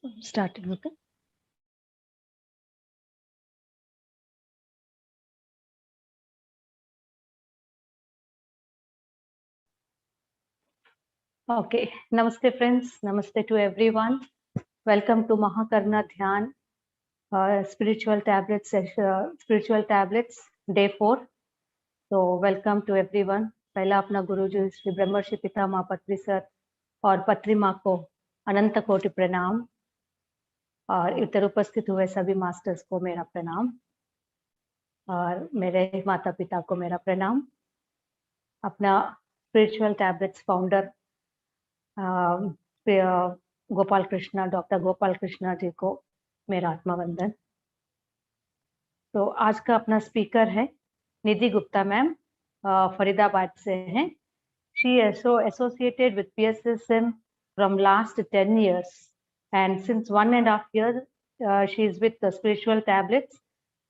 Started, okay. Okay, namaste friends, namaste to everyone. Welcome to Mahakarna Dhyan, spiritual tablets, spiritual tablets, day 4. So welcome to everyone. पहला अपना गुरुजी श्री ब्रह्मर्षि पितामह पत्री sir और पत्री माँ को अनंत कोटि प्रणाम, और इधर उपस्थित हुए सभी मास्टर्स को मेरा प्रणाम, और मेरे माता पिता को मेरा प्रणाम। अपना spiritual tablets founder Gopal Krishna, doctor Gopal Krishna ji को मेरा आत्मवंदन। तो आज का अपना स्पीकर है निधि गुप्ता मैम, फरीदाबाद से हैं। She is so associated with PSSM from last 10 years, and since 1.5 years she is with the spiritual tablets,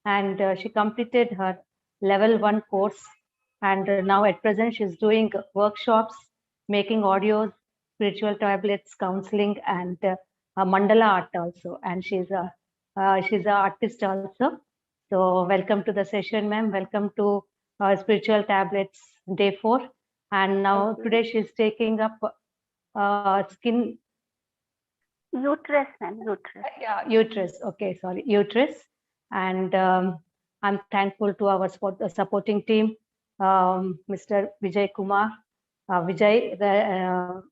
and she completed her level 1 course, and now at present she is doing workshops, making audios, spiritual tablets, counseling, and mandala art also, and she's a artist also. So welcome to the session, ma'am. Welcome to spiritual tablets day 4. And now today she's taking up skin uterus, ma'am, uterus. Yeah, uterus. Okay, sorry, uterus. And I'm thankful to our supporting team, Mr. Vijay Kumar, Vijay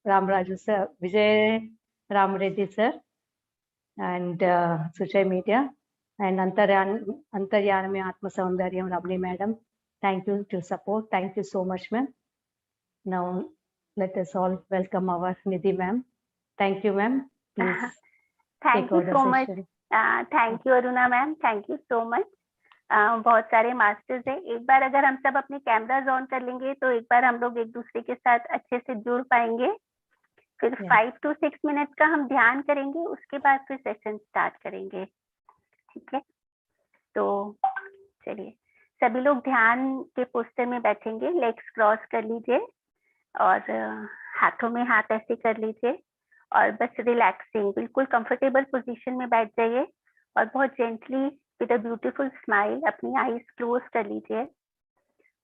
Ramraju sir, Vijay Ramreddy sir, and Suchay Media, and Antaryami Atma Saundaryam Ramani madam. Thank you to support. Thank you so much, ma'am. Now let us all welcome our Nidhi ma'am. Thank you, ma'am. Please. Thank you so much. Thank you Aruna ma'am, thank you so much. बहुत सारे masters हैं। एक बार अगर हम सब अपने cameras on कर लेंगे तो एक बार हम लोग एक दूसरे के साथ अच्छे से जुड़ पाएंगे। फिर 5 to 6 मिनट का हम ध्यान करेंगे, उसके बाद फिर सेशन स्टार्ट करेंगे। ठीक है, तो चलिए सभी लोग ध्यान के पोस्टर में बैठेंगे। लेग्स क्रॉस कर लीजिए और हाथों में हाथ ऐसे कर लीजिए और बस रिलैक्सिंग, बिल्कुल कंफर्टेबल पोजीशन में बैठ जाइए और बहुत gently with a beautiful smile अपनी आईज क्लोज कर लीजिए।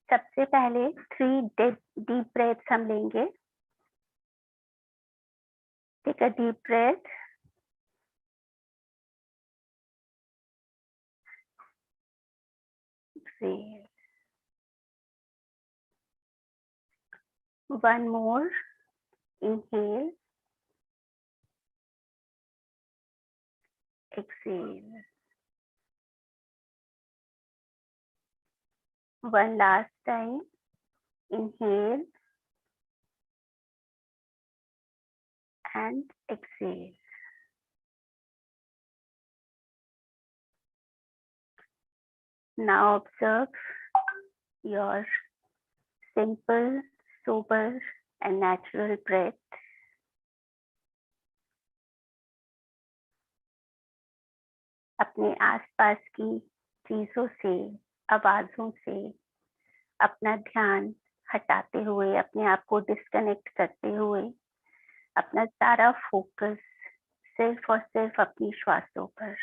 सबसे पहले 3 डीप ब्रेथ्स हम लेंगे। Take a deep breath, exhale, 1 more, inhale, exhale, 1 last time, inhale and exhale. Now observe your simple, sober and natural breath. अपने आसपास की चीजों से, आवाजों से अपना ध्यान हटाते हुए, अपने आप को डिस्कनेक्ट करते हुए अपना सारा फोकस सिर्फ और सिर्फ अपनी श्वासों पर।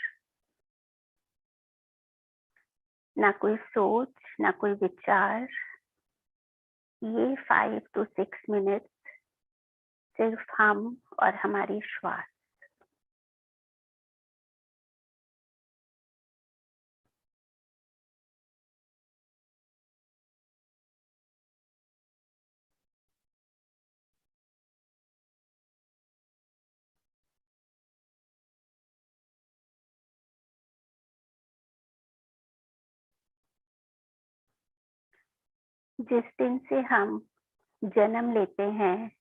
ना कोई सोच, ना कोई विचार। ये 5 to 6 मिनट सिर्फ हम और हमारी श्वास। जिस दिन से हम जन्म लेते हैं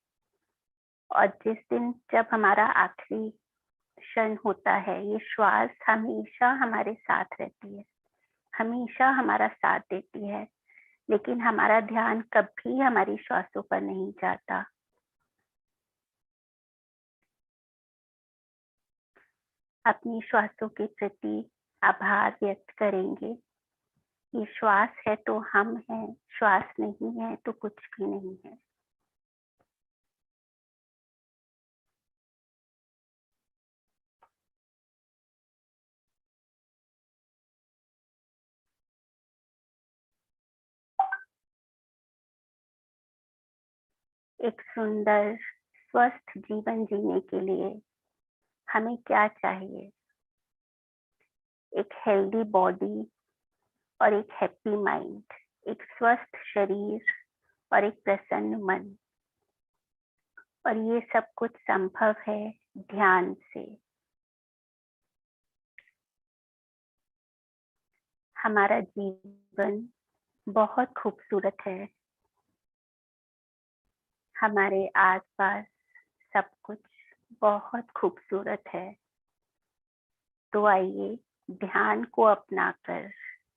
और जिस दिन जब हमारा आखिरी क्षण होता है, ये श्वास हमेशा हमारे साथ रहती है, हमेशा हमारा साथ देती है, लेकिन हमारा ध्यान कभी हमारी श्वासों पर नहीं जाता। अपनी श्वासों के प्रति आभार व्यक्त करेंगे। ये श्वास है तो हम हैं, श्वास नहीं है तो कुछ भी नहीं है। एक सुंदर स्वस्थ जीवन जीने के लिए हमें क्या चाहिए? एक हेल्दी बॉडी और एक हैप्पी माइंड, एक स्वस्थ शरीर और एक प्रसन्न मन। और ये सब कुछ संभव है ध्यान से। हमारा जीवन बहुत खूबसूरत है। हमारे आसपास सब कुछ बहुत खूबसूरत है। तो आइए ध्यान को अपनाकर,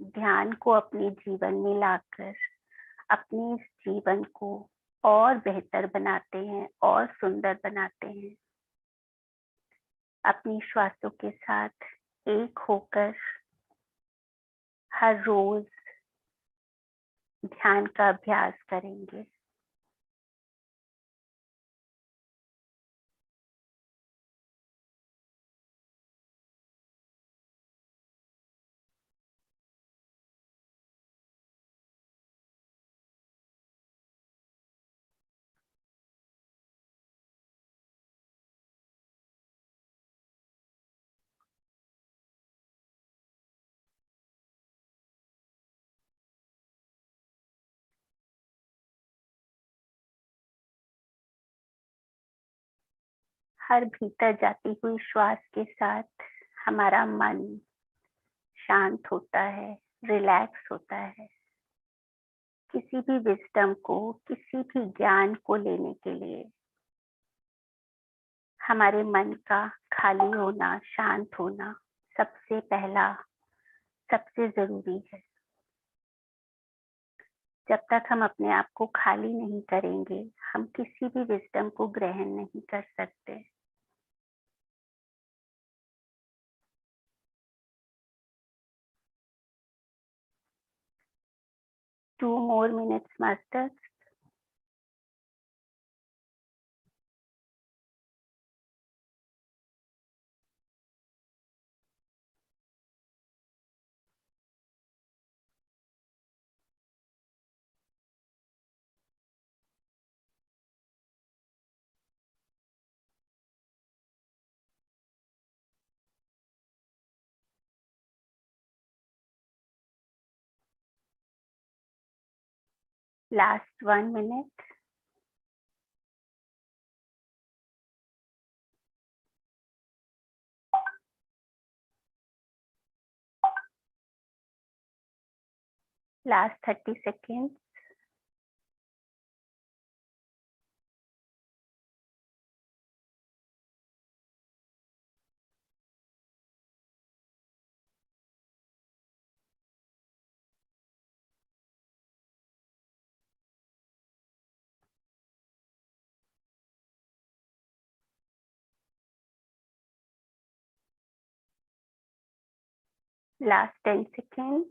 ध्यान को अपने जीवन में लाकर अपने इस जीवन को और बेहतर बनाते हैं और सुंदर बनाते हैं। अपनी श्वासों के साथ एक होकर हर रोज ध्यान का अभ्यास करेंगे। हर भीतर जाती हुई श्वास के साथ हमारा मन शांत होता है, रिलैक्स होता है। किसी भी विजडम को, किसी भी ज्ञान को लेने के लिए हमारे मन का खाली होना, शांत होना सबसे पहला, सबसे जरूरी है। जब तक हम अपने आप को खाली नहीं करेंगे, हम किसी भी विजडम को ग्रहण नहीं कर सकते। Two more minutes, masters. Last 1 minute. Last 30 seconds. Last 10 seconds.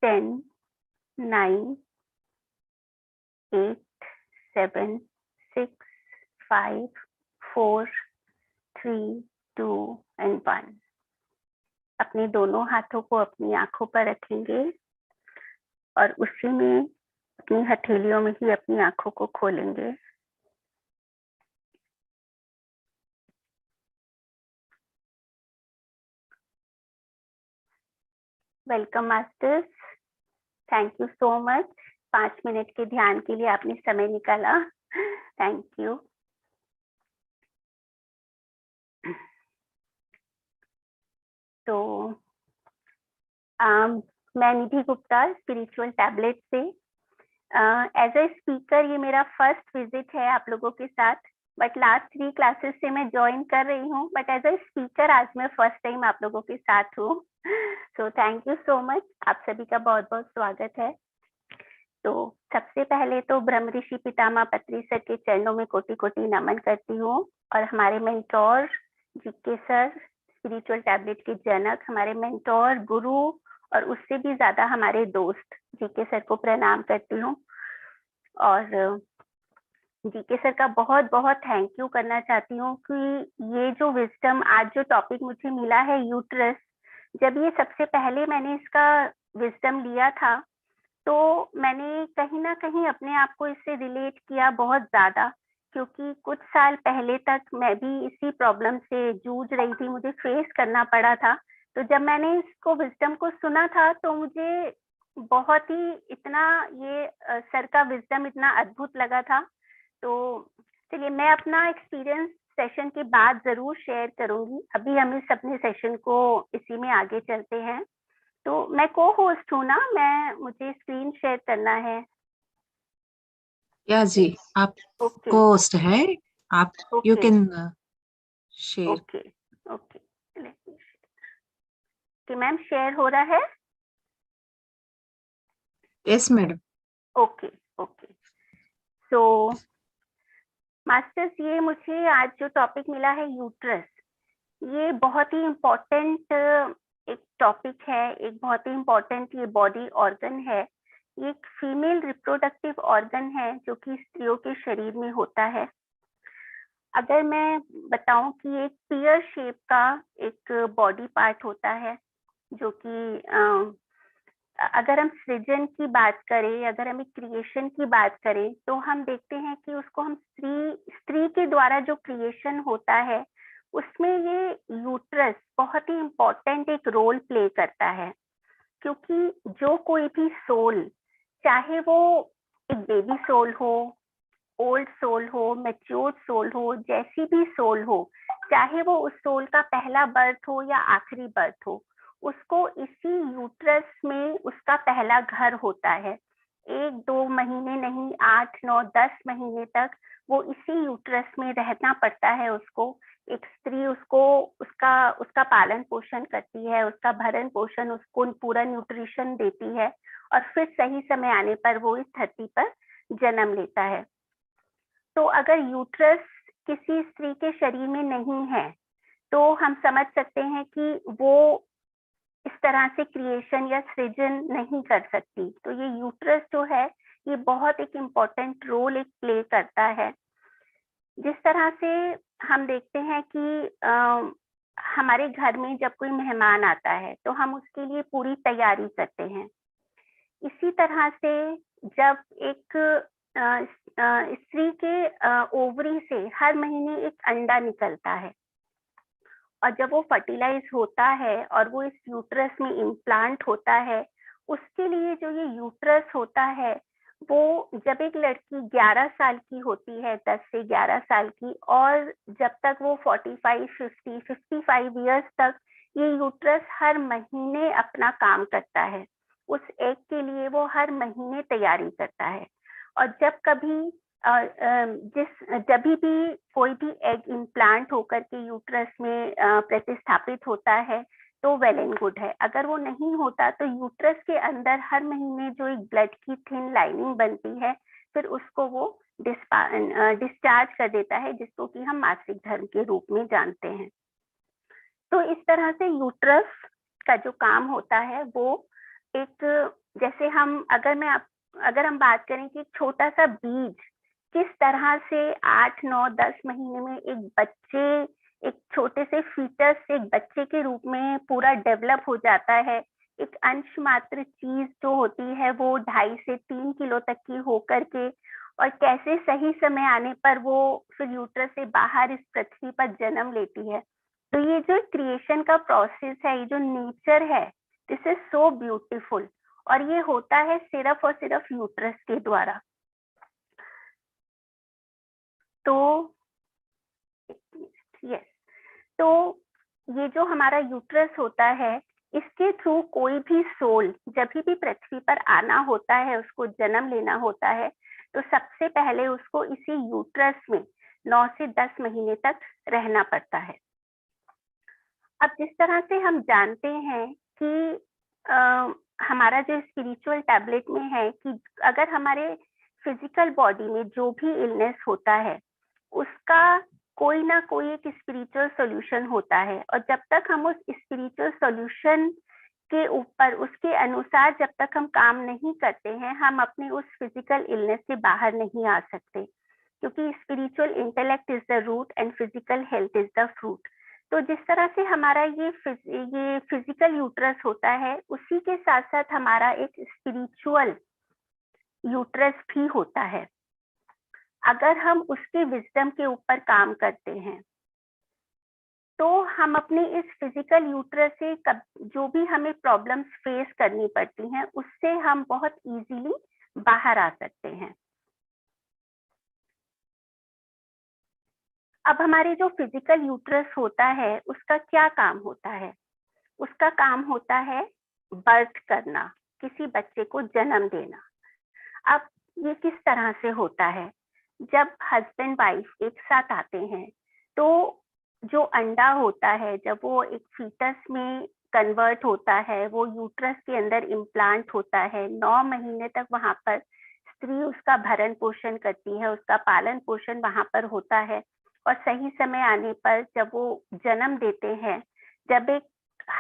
10, 9, 8, 7, 6, 5, 4, 3, 2 and 1. अपने दोनों हाथों को अपनी आंखों पर रखेंगे और उसी में अपनी हथेलियों में ही अपनी आंखों को खोलेंगे। Welcome masters, thank you so much. 5 minute के ध्यान के लिए आपने समय निकाला, थैंक यू। तो मैं निधि गुप्ता, स्पिरिचुअल टैबलेट से एज ए स्पीकर ये मेरा फर्स्ट विजिट है आप लोगों के साथ, बट लास्ट 3 क्लासेस से मैं ज्वाइन कर रही हूँ, बट एज ए स्पीकर आज मैं फर्स्ट टाइम आप लोगों के साथ हूँ। So thank you so much, आप सभी का बहुत बहुत स्वागत है। तो सबसे पहले तो ब्रह्म ऋषि पितामह पत्री सर के चरणों में कोटि कोटि नमन करती हूँ, और हमारे mentor GK sir, spiritual tablet के जनक, हमारे मेंटोर, गुरु और उससे भी ज्यादा हमारे दोस्त जीके सर को प्रणाम करती हूँ। और जीके सर का बहुत बहुत थैंक यू करना चाहती हूँ कि ये जो विजडम, आज जो टॉपिक मुझे मिला है यूट्रस, जब ये सबसे पहले मैंने इसका विजडम लिया था तो मैंने कहीं ना कहीं अपने आप को इससे रिलेट किया बहुत ज्यादा, क्योंकि कुछ साल पहले तक मैं भी इसी प्रॉब्लम से जूझ रही थी, मुझे फेस करना पड़ा था। तो जब मैंने इसको विजडम को सुना था तो मुझे बहुत ही इतना ये सर का विजडम इतना अद्भुत लगा था। तो चलिए मैं अपना एक्सपीरियंस सेशन के बाद जरूर शेयर करूंगी। अभी हम इस अपने सेशन को इसी में आगे चलते हैं। तो मैं को होस्ट हूँ ना, मैं मुझे स्क्रीन शेयर करना है। या जी, आप ओके होस्ट है, आप you okay can share. Okay okay कि मैम शेयर हो रहा है। Yes madam. Okay okay so masters, ये मुझे आज जो टॉपिक मिला है यूट्रस, ये बहुत ही इम्पोर्टेंट एक टॉपिक है, एक बहुत ही इम्पोर्टेंट ये बॉडी ऑर्गन है। ये एक फीमेल रिप्रोडक्टिव ऑर्गन है जो कि स्त्रियों के शरीर में होता है। अगर मैं बताऊं कि एक पीयर शेप का एक बॉडी पार्ट होता है, जो कि अगर हम सृजन की बात करें, अगर हम एक क्रिएशन की बात करें, तो हम देखते हैं कि उसको हम स्त्री के द्वारा जो क्रिएशन होता है उसमें ये यूट्रस बहुत ही इम्पोर्टेंट एक रोल प्ले करता है। क्योंकि जो कोई भी सोल, चाहे वो एक बेबी सोल हो, ओल्ड सोल हो, मैच्योर्ड सोल हो, जैसी भी सोल हो, चाहे वो उस सोल का पहला बर्थ हो या आखिरी बर्थ हो, उसको इसी यूट्रस में उसका पहला घर होता है। 1-2 महीने नहीं, 8-9-10 महीने तक वो इसी यूट्रस में रहना पड़ता है उसको। एक स्त्री उसको उसका उसका पालन पोषण करती है, उसका भरण पोषण, उसको पूरा न्यूट्रिशन देती है, और फिर सही समय आने पर वो इस धरती पर जन्म लेता है। तो अगर यूट्रस किसी स्त्री के शरीर में नहीं है तो हम समझ सकते हैं कि वो इस तरह से क्रिएशन या सृजन नहीं कर सकती। तो ये यूट्रस जो है ये बहुत एक इम्पोर्टेंट रोल एक प्ले करता है। जिस तरह से हम देखते हैं कि हमारे घर में जब कोई मेहमान आता है तो हम उसके लिए पूरी तैयारी करते हैं। इसी तरह से जब एक स्त्री के ओवरी से हर महीने एक अंडा निकलता है, और जब वो फर्टिलाइज होता है और वो इस यूट्रस में इम्प्लांट होता है, उसके लिए जो ये यूट्रस होता है, वो जब एक लड़की 11 साल की होती है, 10 से 11 साल की, और जब तक वो 45, 50, 55 ईयर्स तक ये यूट्रस हर महीने अपना काम करता है। उस एग के लिए वो हर महीने तैयारी करता है। और जब कभी जब भी कोई भी एग इम्प्लांट होकर के यूट्रस में प्रतिस्थापित होता है तो वेल एंड गुड है। अगर वो नहीं होता तो यूट्रस के अंदर हर महीने जो एक ब्लड की थिन लाइनिंग बनती है, फिर उसको वो डिस्चार्ज कर देता है, जिसको कि हम मासिक धर्म के रूप में जानते हैं। तो इस तरह से यूट्रस का जो काम होता है वो एक, जैसे हम अगर हम बात करें कि छोटा सा बीज किस तरह से 8-9-10 महीने में एक छोटे से फीटस से एक बच्चे के रूप में पूरा डेवलप हो जाता है। एक अंश मात्र चीज जो होती है वो 2.5 से 3 किलो तक की होकर के, और कैसे सही समय आने पर वो फिर यूट्रस से बाहर इस पृथ्वी पर जन्म लेती है। तो ये जो क्रिएशन का प्रोसेस है, ये जो नेचर है, दिस इज सो ब्यूटीफुल, और ये होता है सिर्फ और सिर्फ यूट्रस के द्वारा। तो यस, तो ये जो हमारा यूट्रस होता है, इसके थ्रू कोई भी सोल जब भी पृथ्वी पर आना होता है, उसको जन्म लेना होता है, तो सबसे पहले उसको इसी यूट्रस में 9 से 10 महीने तक रहना पड़ता है। अब जिस तरह से हम जानते हैं कि हमारा जो स्पिरिचुअल टैबलेट में है कि अगर हमारे फिजिकल बॉडी में जो भी इलनेस होता है उसका कोई ना कोई एक स्पिरिचुअल सॉल्यूशन होता है, और जब तक हम उस स्पिरिचुअल सॉल्यूशन के ऊपर उसके अनुसार जब तक हम काम नहीं करते हैं, हम अपने उस फिजिकल इलनेस से बाहर नहीं आ सकते। क्योंकि spiritual intellect is the root and physical health is the fruit. तो जिस तरह से हमारा ये फिजिकल यूट्रस होता है, उसी के साथ साथ हमारा एक स्पिरिचुअल यूट्रस भी होता है। अगर हम उसके विजडम के ऊपर काम करते हैं तो हम अपने इस फिजिकल यूट्रस से जो भी हमें प्रॉब्लम्स फेस करनी पड़ती हैं उससे हम बहुत इजीली बाहर आ सकते हैं। अब हमारे जो फिजिकल यूट्रस होता है उसका क्या काम होता है? उसका काम होता है बर्थ करना, किसी बच्चे को जन्म देना। अब ये किस तरह से होता है? जब हस्बैंड वाइफ एक साथ आते हैं तो जो अंडा होता है जब वो एक फीटस में कन्वर्ट होता है, वो यूट्रस के अंदर इम्प्लांट होता है। 9 महीने तक वहां पर स्त्री उसका भरण पोषण करती है, उसका पालन पोषण वहां पर होता है। और सही समय आने पर जब वो जन्म देते हैं, जब एक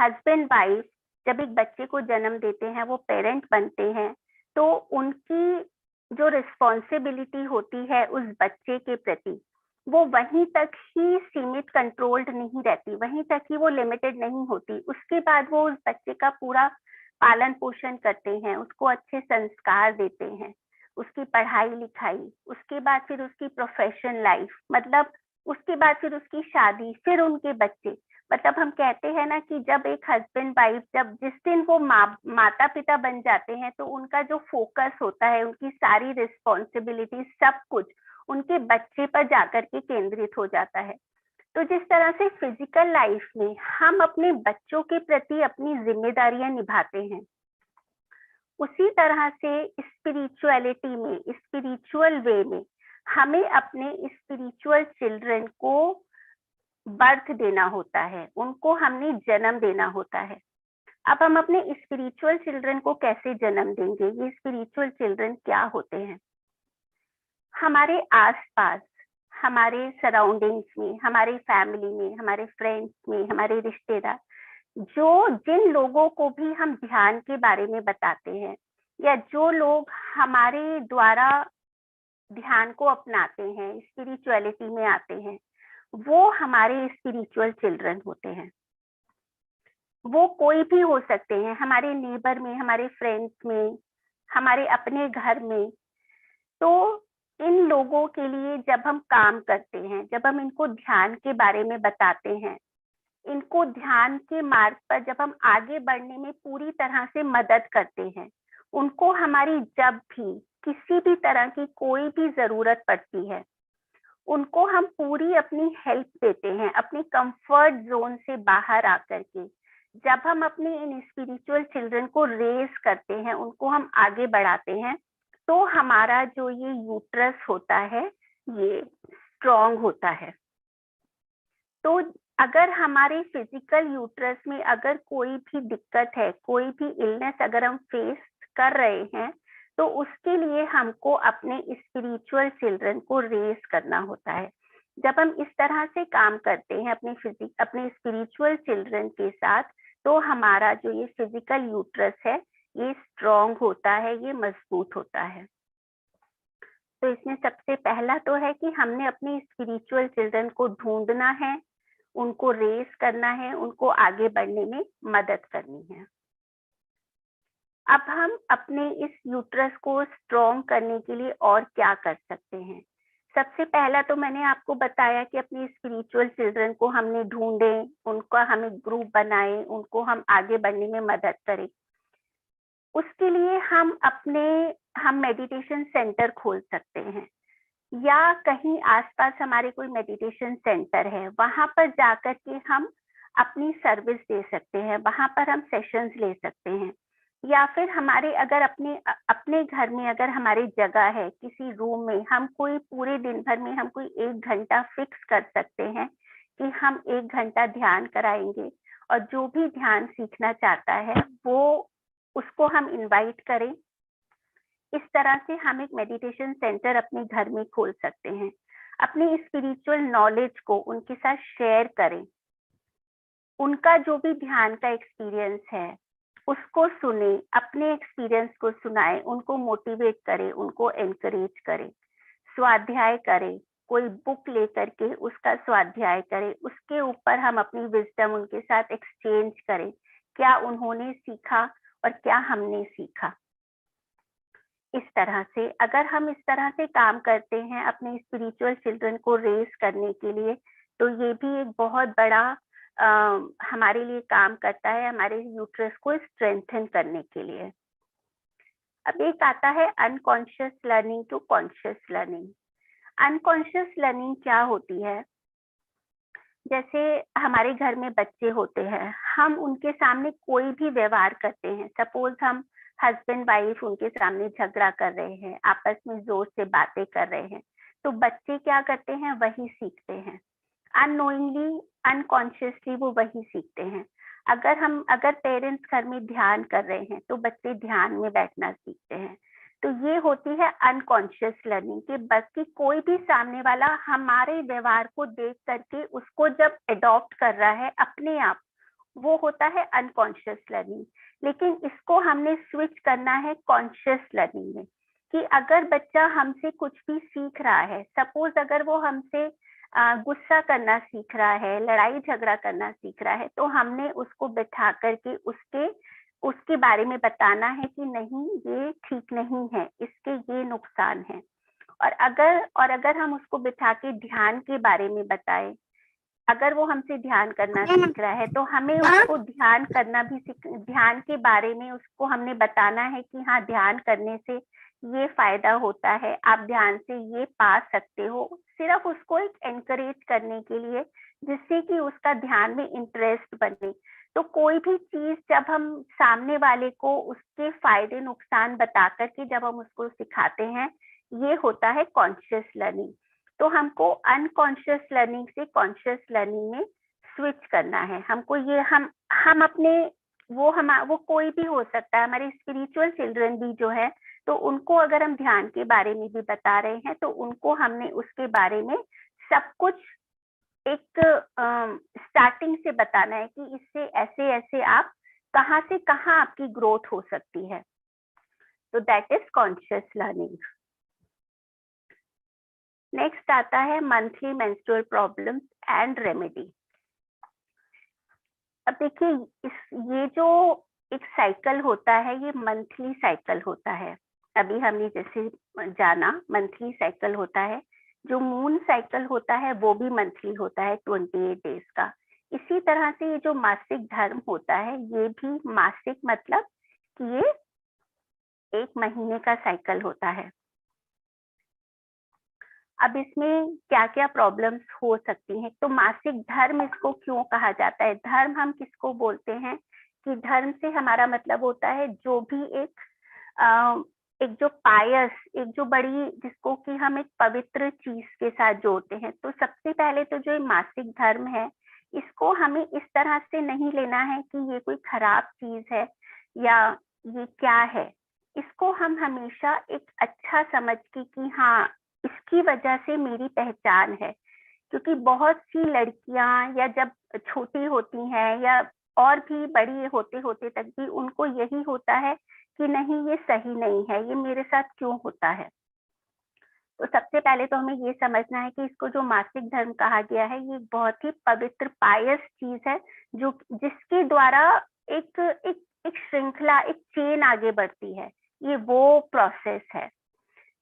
हस्बैंड वाइफ जब एक बच्चे को जन्म देते हैं, वो पेरेंट बनते हैं, तो उनकी जो रिस्पॉन्सिबिलिटी होती है उस बच्चे के प्रति, वो वहीं तक ही सीमित कंट्रोल्ड नहीं रहती, वहीं तक ही वो लिमिटेड नहीं होती। उसके बाद वो उस बच्चे का पूरा पालन पोषण करते हैं, उसको अच्छे संस्कार देते हैं, उसकी पढ़ाई लिखाई, उसके बाद फिर उसकी प्रोफेशन लाइफ, मतलब उसके बाद फिर उसकी शादी, फिर उनके बच्चे। मतलब हम कहते हैं ना कि जब एक हस्बैंड वाइफ जब जिस दिन वो माता पिता बन जाते हैं तो उनका जो फोकस होता है, उनकी सारी रिस्पॉन्सिबिलिटी, सब कुछ उनके बच्चे पर जाकर के केंद्रित हो जाता है। तो जिस तरह से फिजिकल लाइफ में हम अपने बच्चों के प्रति अपनी जिम्मेदारियां निभाते हैं, उसी तरह से स्पिरिचुअलिटी में, स्पिरिचुअल वे में हमें अपने स्पिरिचुअल चिल्ड्रन को बर्थ देना होता है, उनको हमने जन्म देना होता है। अब हम अपने स्पिरिचुअल चिल्ड्रन को कैसे जन्म देंगे? ये स्पिरिचुअल चिल्ड्रन क्या होते हैं? हमारे आसपास, हमारे सराउंडिंग्स में, हमारे फैमिली में, हमारे फ्रेंड्स में, हमारे रिश्तेदार, जिन लोगों को भी हम ध्यान के बारे में बताते हैं या जो लोग हमारे द्वारा ध्यान को अपनाते हैं, स्पिरिचुअलिटी में आते हैं, वो हमारे स्पिरिचुअल चिल्ड्रन होते हैं। वो कोई भी हो सकते हैं, हमारे नेबर में, हमारे फ्रेंड्स में, हमारे अपने घर में। तो इन लोगों के लिए जब हम काम करते हैं, जब हम इनको ध्यान के बारे में बताते हैं, इनको ध्यान के मार्ग पर जब हम आगे बढ़ने में पूरी तरह से मदद करते हैं, उनको हमारी जब भी किसी भी तरह की कोई भी जरूरत पड़ती है, उनको हम पूरी अपनी हेल्प देते हैं, अपनी कंफर्ट जोन से बाहर आकर के। जब हम अपने इन स्पिरिचुअल चिल्ड्रन को रेज करते हैं, उनको हम आगे बढ़ाते हैं, तो हमारा जो ये यूट्रस होता है ये स्ट्रॉन्ग होता है। तो अगर हमारे फिजिकल यूट्रस में अगर कोई भी दिक्कत है, कोई भी इलनेस अगर हम फेस कर रहे हैं, तो उसके लिए हमको अपने स्पिरिचुअल चिल्ड्रन को रेज करना होता है। जब हम इस तरह से काम करते हैं अपने स्पिरिचुअल चिल्ड्रन के साथ, तो हमारा जो ये फिजिकल यूट्रस है ये स्ट्रॉन्ग होता है, ये मजबूत होता है। तो इसमें सबसे पहला तो है कि हमने अपने स्पिरिचुअल चिल्ड्रन को ढूंढना है, उनको रेस करना है, उनको आगे बढ़ने में मदद करनी है। अब हम अपने इस यूट्रस को स्ट्रॉन्ग करने के लिए और क्या कर सकते हैं? सबसे पहला तो मैंने आपको बताया कि अपने स्पिरिचुअल चिल्ड्रन को हमने ढूंढे, उनका हमें ग्रुप बनाए, उनको हम आगे बढ़ने में मदद करें। उसके लिए हम मेडिटेशन सेंटर खोल सकते हैं, या कहीं आसपास हमारे कोई मेडिटेशन सेंटर है, वहां पर जाकर के हम अपनी सर्विस दे सकते हैं, वहां पर हम सेशंस ले सकते हैं। या फिर हमारे अगर अपने घर में अगर हमारी जगह है, किसी रूम में हम कोई पूरे दिन भर में हम कोई 1 घंटा फिक्स कर सकते हैं कि हम 1 घंटा ध्यान कराएंगे, और जो भी ध्यान सीखना चाहता है वो उसको हम इनवाइट करें। इस तरह से हम एक मेडिटेशन सेंटर अपने घर में खोल सकते हैं। अपनी स्पिरिचुअल नॉलेज को उनके साथ शेयर करें, उनका जो भी ध्यान का एक्सपीरियंस है उसको सुने, अपने एक्सपीरियंस को सुनाए, उनको मोटिवेट करें, उनको एनकरेज करें। स्वाध्याय करें, कोई बुक लेकर के उसका स्वाध्याय करें, उसके ऊपर हम अपनी विजडम उनके साथ एक्सचेंज करें, क्या उन्होंने सीखा और क्या हमने सीखा। इस तरह से अगर हम इस तरह से काम करते हैं अपने स्पिरिचुअल चिल्ड्रन को रेस करने के लिए, तो ये भी एक बहुत बड़ा हमारे लिए काम करता है, हमारे यूट्रस को स्ट्रेंथन करने के लिए। अब एक आता है unconscious learning to conscious learning. Unconscious learning क्या होती है? जैसे हमारे घर में बच्चे होते हैं, हम उनके सामने कोई भी व्यवहार करते हैं, सपोज हम हस्बैंड वाइफ उनके सामने झगड़ा कर रहे हैं, आपस में जोर से बातें कर रहे हैं, तो बच्चे क्या करते हैं? वही सीखते हैं, अननोइंगली अनकॉन्शियसली वो वही सीखते हैं। अगर पेरेंट्स घर में ध्यान कर रहे हैं तो बच्चे ध्यान में बैठना सीखते हैं। तो ये होती है अनकॉन्शियस लर्निंग कि बल्कि कोई भी सामने वाला हमारे व्यवहार को देख करके उसको जब अडॉप्ट कर रहा है अपने आप, वो होता है अनकॉन्शियस लर्निंग। लेकिन इसको हमने स्विच करना है कॉन्शियस लर्निंग में, कि अगर बच्चा हमसे कुछ भी सीख रहा है, सपोज अगर वो हमसे गुस्सा करना सीख रहा है, लड़ाई झगड़ा करना सीख रहा है, तो हमने उसको बिठा करके उसके बारे में बताना है कि नहीं, ये ठीक नहीं है, इसके ये नुकसान है। और अगर हम उसको बिठा के ध्यान के बारे में बताएं, अगर वो हमसे ध्यान करना सीख रहा है तो हमें उसको ध्यान के बारे में उसको हमने बताना है कि हाँ, ध्यान करने से ये फायदा होता है, आप ध्यान से ये पा सकते हो। सिर्फ उसको एक एनकरेज करने के लिए, जिससे कि उसका ध्यान में इंटरेस्ट बने। तो कोई भी चीज जब हम सामने वाले को उसके फायदे नुकसान बता करके जब हम उसको सिखाते हैं, ये होता है कॉन्शियस लर्निंग। तो हमको अनकॉन्शियस लर्निंग से कॉन्शियस लर्निंग में स्विच करना है। हमको ये हम अपने वो कोई भी हो सकता है, हमारे स्पिरिचुअल चिल्ड्रन भी जो है, तो उनको अगर हम ध्यान के बारे में भी बता रहे हैं तो उनको हमने उसके बारे में सब कुछ एक स्टार्टिंग से बताना है कि इससे ऐसे ऐसे आप कहाँ से कहाँ आपकी ग्रोथ हो सकती है। तो that is conscious learning. Next आता है monthly menstrual problems and remedy. अब देखिए, ये जो एक साइकिल होता है, ये मंथली साइकिल होता है। अभी हमने जैसे जाना मंथली साइकिल होता है, जो मून साइकिल होता है वो भी मंथली होता है 28 डेज का। इसी तरह से ये जो मासिक धर्म होता है, ये भी मासिक मतलब कि ये 1 महीने का साइकिल होता है। अब इसमें क्या क्या प्रॉब्लम्स हो सकती हैं? तो मासिक धर्म इसको क्यों कहा जाता है? धर्म हम किसको बोलते हैं? कि धर्म से हमारा मतलब होता है जो भी एक जो पायस, एक जो बड़ी, जिसको कि हम एक पवित्र चीज के साथ जोड़ते हैं। तो सबसे पहले तो जो मासिक धर्म है, इसको हमें इस तरह से नहीं लेना है कि ये कोई खराब चीज है या ये क्या है। इसको हम हमेशा एक अच्छा समझ के कि हाँ, इसकी वजह से मेरी पहचान है। क्योंकि बहुत सी लड़कियां या जब छोटी होती हैं या और भी बड़ी होते होते तक भी उनको यही होता है कि नहीं, ये सही नहीं है, ये मेरे साथ क्यों होता है। तो सबसे पहले तो हमें ये समझना है कि इसको जो मासिक धर्म कहा गया है, ये बहुत ही पवित्र पायस चीज है, जो जिसके द्वारा एक एक एक श्रृंखला, एक चेन आगे बढ़ती है। ये वो प्रोसेस है।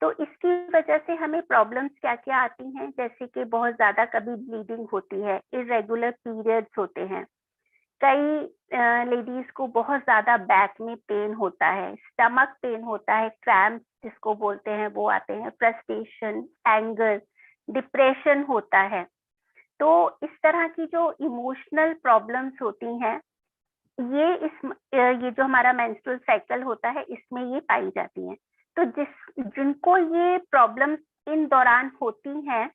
तो इसकी वजह से हमें प्रॉब्लम्स क्या क्या आती हैं? जैसे कि बहुत ज्यादा कभी ब्लीडिंग होती है, इरेगुलर पीरियड्स होते हैं, कई लेडीज को बहुत ज्यादा बैक में पेन होता है, स्टमक पेन होता है, क्रैम्प जिसको बोलते हैं वो आते हैं, फ्रस्ट्रेशन, एंगर, डिप्रेशन होता है। तो इस तरह की जो इमोशनल प्रॉब्लम्स होती हैं, ये जो हमारा मेंस्ट्रुअल साइकिल होता है, इसमें ये पाई जाती हैं। तो जिनको ये प्रॉब्लम्स इन दौरान होती हैं,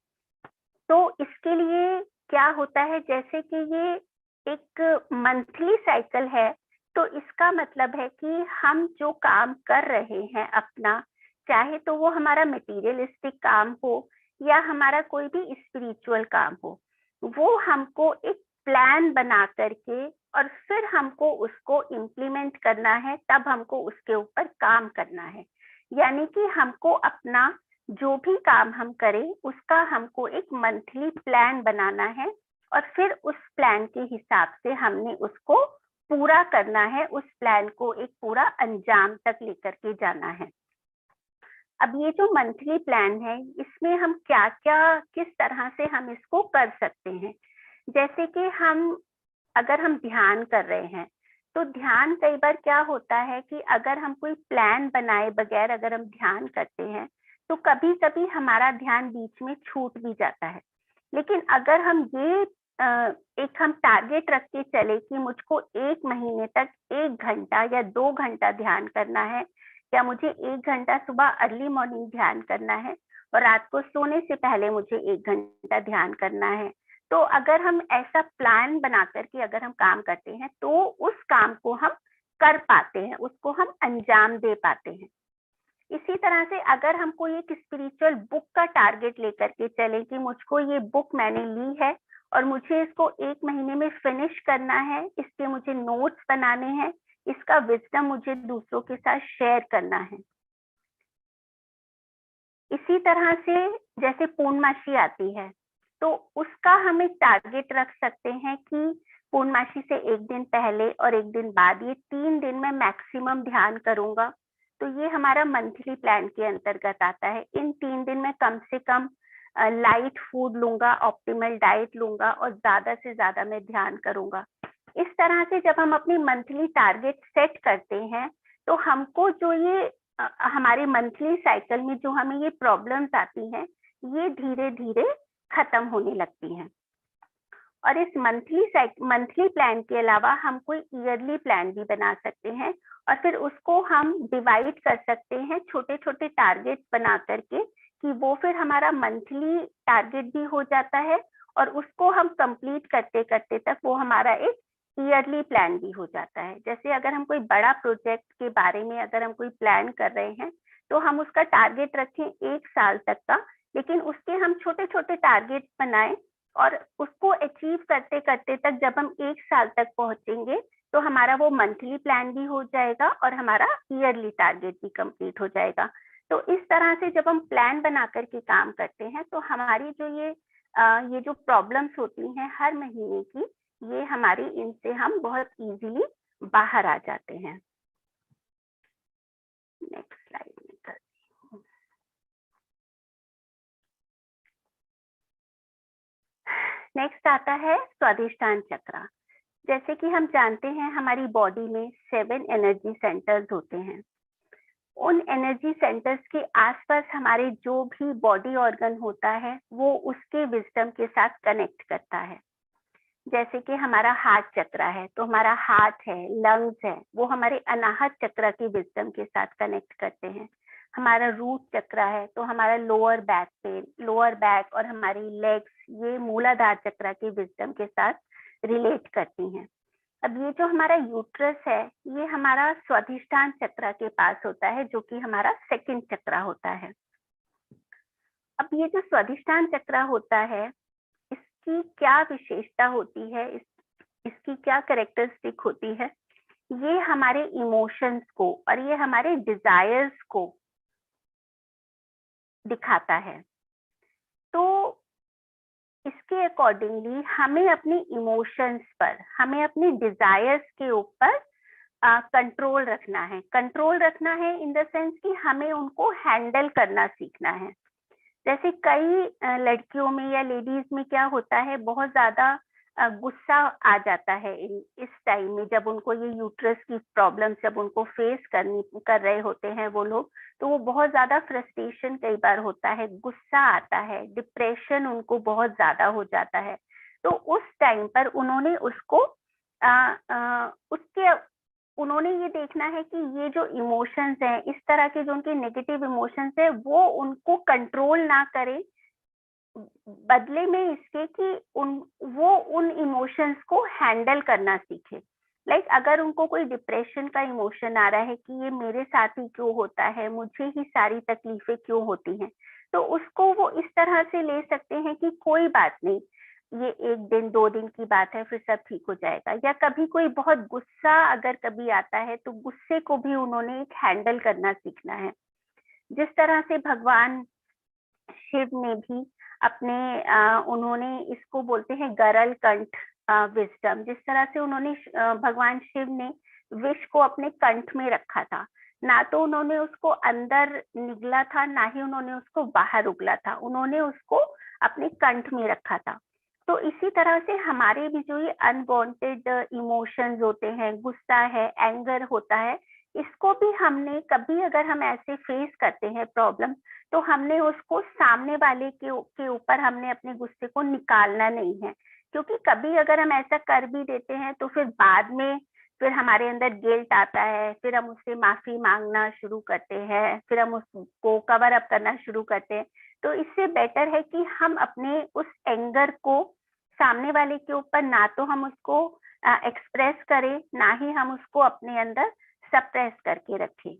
तो इसके लिए क्या होता है, जैसे कि ये एक मंथली साइकिल है, तो इसका मतलब है कि हम जो काम कर रहे हैं अपना, चाहे तो वो हमारा मटेरियलिस्टिक काम हो या हमारा कोई भी स्पिरिचुअल काम हो, वो हमको एक प्लान बना करके और फिर हमको उसको इम्प्लीमेंट करना है, तब हमको उसके ऊपर काम करना है। यानी कि हमको अपना जो भी काम हम करें, उसका हमको एक मंथली प्लान बनाना है और फिर उस प्लान के हिसाब से हमने उसको पूरा करना है, उस प्लान को एक पूरा अंजाम तक लेकर के जाना है। अब ये जो मंथली प्लान है, इसमें हम क्या क्या, किस तरह से हम इसको कर सकते हैं। जैसे कि अगर हम ध्यान कर रहे हैं, तो ध्यान कई बार क्या होता है कि अगर हम कोई प्लान बनाए बगैर अगर हम ध्यान करते हैं, तो कभी कभी हमारा ध्यान बीच में छूट भी जाता है। लेकिन अगर हम ये एक हम टारगेट रख के चले कि मुझको 1 महीने तक 1 घंटा या 2 घंटा ध्यान करना है, या मुझे 1 घंटा सुबह अर्ली मॉर्निंग ध्यान करना है, और रात को सोने से पहले मुझे 1 घंटा ध्यान करना है, तो अगर हम ऐसा प्लान बना करके अगर हम काम करते हैं, तो उस काम को हम कर पाते हैं, उसको हम अंजाम दे पाते हैं। इसी तरह से अगर हम कोई एक स्पिरिचुअल बुक का टारगेट लेकर के चले कि मुझको ये बुक मैंने ली है और मुझे इसको 1 महीने में फिनिश करना है, इसके मुझे नोट्स बनाने हैं, इसका विजडम मुझे दूसरों के साथ शेयर करना है। इसी तरह से जैसे पूर्णमासी आती है, तो उसका हम एक टारगेट रख सकते हैं कि पूर्णमासी से 1 दिन पहले और 1 दिन बाद, ये 3 दिन में मैक्सिमम ध्यान करूंगा। तो ये हमारा मंथली प्लान के अंतर्गत आता है। इन 3 दिन में कम से कम लाइट फूड लूंगा, ऑप्टिमल डाइट लूंगा, और ज्यादा से ज्यादा मैं ध्यान करूंगा। इस तरह से जब हम अपनी मंथली टारगेट सेट करते हैं, तो हमको जो ये हमारे मंथली साइकिल में जो हमें ये प्रॉब्लम्स आती हैं, ये धीरे धीरे खत्म होने लगती हैं। और इस मंथली प्लान के अलावा हम कोई ईयरली प्लान भी बना सकते हैं, और फिर उसको हम डिवाइड कर सकते हैं छोटे छोटे टारगेट बना करके, कि वो फिर हमारा मंथली टारगेट भी हो जाता है, और उसको हम कंप्लीट करते करते तक वो हमारा एक ईयरली प्लान भी हो जाता है। जैसे अगर हम कोई बड़ा प्रोजेक्ट के बारे में अगर हम कोई प्लान कर रहे हैं, तो हम उसका टारगेट रखें 1 साल तक का, लेकिन उसके हम छोटे छोटे टारगेट बनाएं, और उसको अचीव करते करते तक जब हम 1 साल तक पहुंचेंगे, तो हमारा वो मंथली प्लान भी हो जाएगा और हमारा ईयरली टारगेट भी कंप्लीट हो जाएगा। तो इस तरह से जब हम प्लान बना करके काम करते हैं, तो हमारी जो ये जो प्रॉब्लम्स होती हैं हर महीने की, ये हमारी इनसे हम बहुत इजीली बाहर आ जाते हैं। नेक्स्ट स्लाइड में करती हूँ। नेक्स्ट आता है स्वादिष्टान चक्र। जैसे कि हम जानते हैं हमारी बॉडी में 7 एनर्जी सेंटर्स होते हैं। उन एनर्जी सेंटर्स के आसपास हमारे जो भी बॉडी ऑर्गन होता है, वो उसके विजडम के साथ कनेक्ट करता है। जैसे कि हमारा हार्ट चक्र है, तो हमारा हार्ट है, लंग्स है, वो हमारे अनाहत चक्र के विजडम के साथ कनेक्ट करते हैं। हमारा रूट चक्र है, तो हमारा लोअर बैक और हमारी लेग्स, ये मूलाधार चक्र के विजडम के साथ रिलेट करती हैं। अब ये जो हमारा यूट्रस है, ये हमारा स्वादिष्टान चक्र के पास होता है, जो कि हमारा सेकंड चक्र होता है। अब ये जो स्वादिष्टान चक्र होता है, इसकी क्या विशेषता होती है, इसकी क्या कैरेक्टरिस्टिक होती है? ये हमारे इमोशंस को और ये हमारे डिजायर्स को दिखाता है। तो इसके अकॉर्डिंगली हमें अपने इमोशंस पर, हमें अपने डिजायर्स के ऊपर कंट्रोल रखना है। कंट्रोल रखना है इन द सेंस कि हमें उनको हैंडल करना सीखना है। जैसे कई लड़कियों में या लेडीज में क्या होता है, बहुत ज्यादा गुस्सा आ जाता है इस टाइम में, जब उनको ये यूट्रस की प्रॉब्लम जब उनको फेस कर रहे होते हैं वो लोग, तो वो बहुत ज्यादा फ्रस्ट्रेशन कई बार होता है, गुस्सा आता है, डिप्रेशन उनको बहुत ज्यादा हो जाता है। तो उस टाइम पर उन्होंने उसको उन्होंने ये देखना है कि ये जो इमोशंस हैं, इस तरह के जो उनके नेगेटिव इमोशंस है, वो उनको कंट्रोल ना करें, बदले में इसके कि वो उन इमोशंस को हैंडल करना सीखे। लाइक अगर उनको कोई डिप्रेशन का इमोशन आ रहा है कि ये मेरे साथ ही क्यों होता है, मुझे ही सारी तकलीफें क्यों होती हैं, तो उसको वो इस तरह से ले सकते हैं कि कोई बात नहीं, ये 1 दिन 2 दिन की बात है, फिर सब ठीक हो जाएगा। या कभी कोई बहुत गुस्सा अगर कभी आता है, तो गुस्से को भी उन्होंने एक हैंडल करना सीखना है। जिस तरह से भगवान शिव ने भी अपने उन्होंने इसको बोलते हैं गरल कंठ विजडम, जिस तरह से उन्होंने भगवान शिव ने विष को अपने कंठ में रखा था। ना तो उन्होंने उसको अंदर निगला था, ना ही उन्होंने उसको बाहर उगला था, उन्होंने उसको अपने कंठ में रखा था। तो इसी तरह से हमारे भी जो ये अनवांटेड इमोशंस होते हैं, गुस्सा है, एंगर होता है, इसको भी हमने कभी अगर हम ऐसे फेस करते हैं प्रॉब्लम, तो हमने उसको सामने वाले के ऊपर हमने अपने गुस्से को निकालना नहीं है, क्योंकि कभी अगर हम ऐसा कर भी देते हैं तो फिर बाद में फिर हमारे अंदर गिल्ट आता है, फिर हम उससे माफी मांगना शुरू करते हैं, फिर हम उसको कवर अप करना शुरू करते हैं। तो इससे बेटर है कि हम अपने उस एंगर को सामने वाले के ऊपर ना तो हम उसको एक्सप्रेस करें, ना ही हम उसको अपने अंदर सप्रेस करके रखें।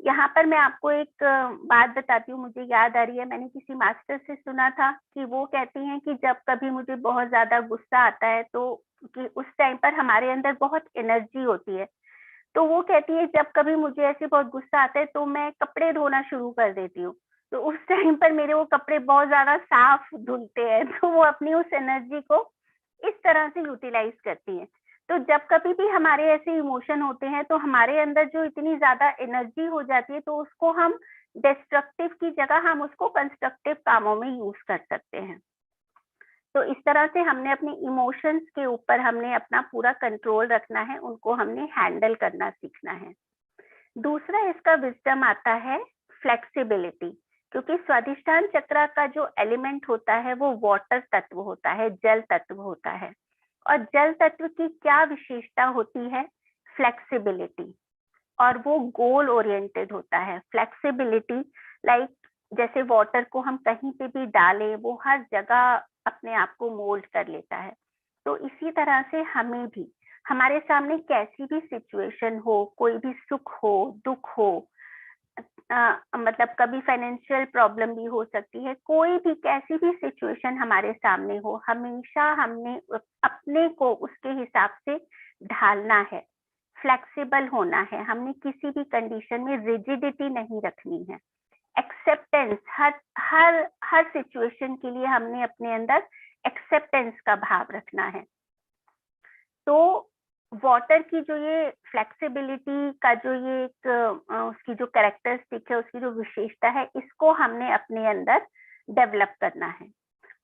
यहाँ पर मैं आपको एक बात बताती हूँ, मुझे याद आ रही है, मैंने किसी मास्टर से सुना था कि वो कहती हैं कि जब कभी मुझे बहुत ज्यादा गुस्सा आता है तो कि उस टाइम पर हमारे अंदर बहुत एनर्जी होती है, तो वो कहती है जब कभी मुझे ऐसे बहुत गुस्सा आता है तो मैं कपड़े धोना शुरू कर देती हूँ, तो उस टाइम पर मेरे वो कपड़े बहुत ज्यादा साफ धुलते हैं, तो वो अपनी उस एनर्जी को इस तरह से यूटिलाइज करती है। तो जब कभी भी हमारे ऐसे इमोशन होते हैं तो हमारे अंदर जो इतनी ज्यादा एनर्जी हो जाती है, तो उसको हम डिस्ट्रक्टिव की जगह हम उसको कंस्ट्रक्टिव कामों में यूज कर सकते हैं। तो इस तरह से हमने अपने इमोशंस के ऊपर हमने अपना पूरा कंट्रोल रखना है, उनको हमने हैंडल करना सीखना है। दूसरा इसका विजडम आता है फ्लेक्सिबिलिटी, क्योंकि स्वादिष्ठान चक्र का जो एलिमेंट होता है वो वाटर तत्व होता है, जल तत्व होता है। और जल तत्व की क्या विशेषता होती है? फ्लेक्सिबिलिटी, और वो गोल ओरिएंटेड होता है। फ्लेक्सिबिलिटी लाइक जैसे वाटर को हम कहीं पे भी डालें, वो हर जगह अपने आप को मोल्ड कर लेता है। तो इसी तरह से हमें भी हमारे सामने कैसी भी सिचुएशन हो, कोई भी सुख हो, दुख हो, मतलब कभी फाइनेंशियल प्रॉब्लम भी हो सकती है, कोई भी कैसी भी सिचुएशन हमारे सामने हो, हमेशा हमने अपने को उसके हिसाब से ढालना है, फ्लेक्सिबल होना है, हमने किसी भी कंडीशन में रिजिडिटी नहीं रखनी है। एक्सेप्टेंस, हर हर हर सिचुएशन के लिए हमने अपने अंदर एक्सेप्टेंस का भाव रखना है। तो वाटर की जो ये फ्लेक्सिबिलिटी का जो ये एक उसकी जो कैरेक्टरिस्टिक है, उसकी जो विशेषता है, इसको हमने अपने अंदर डेवलप करना है।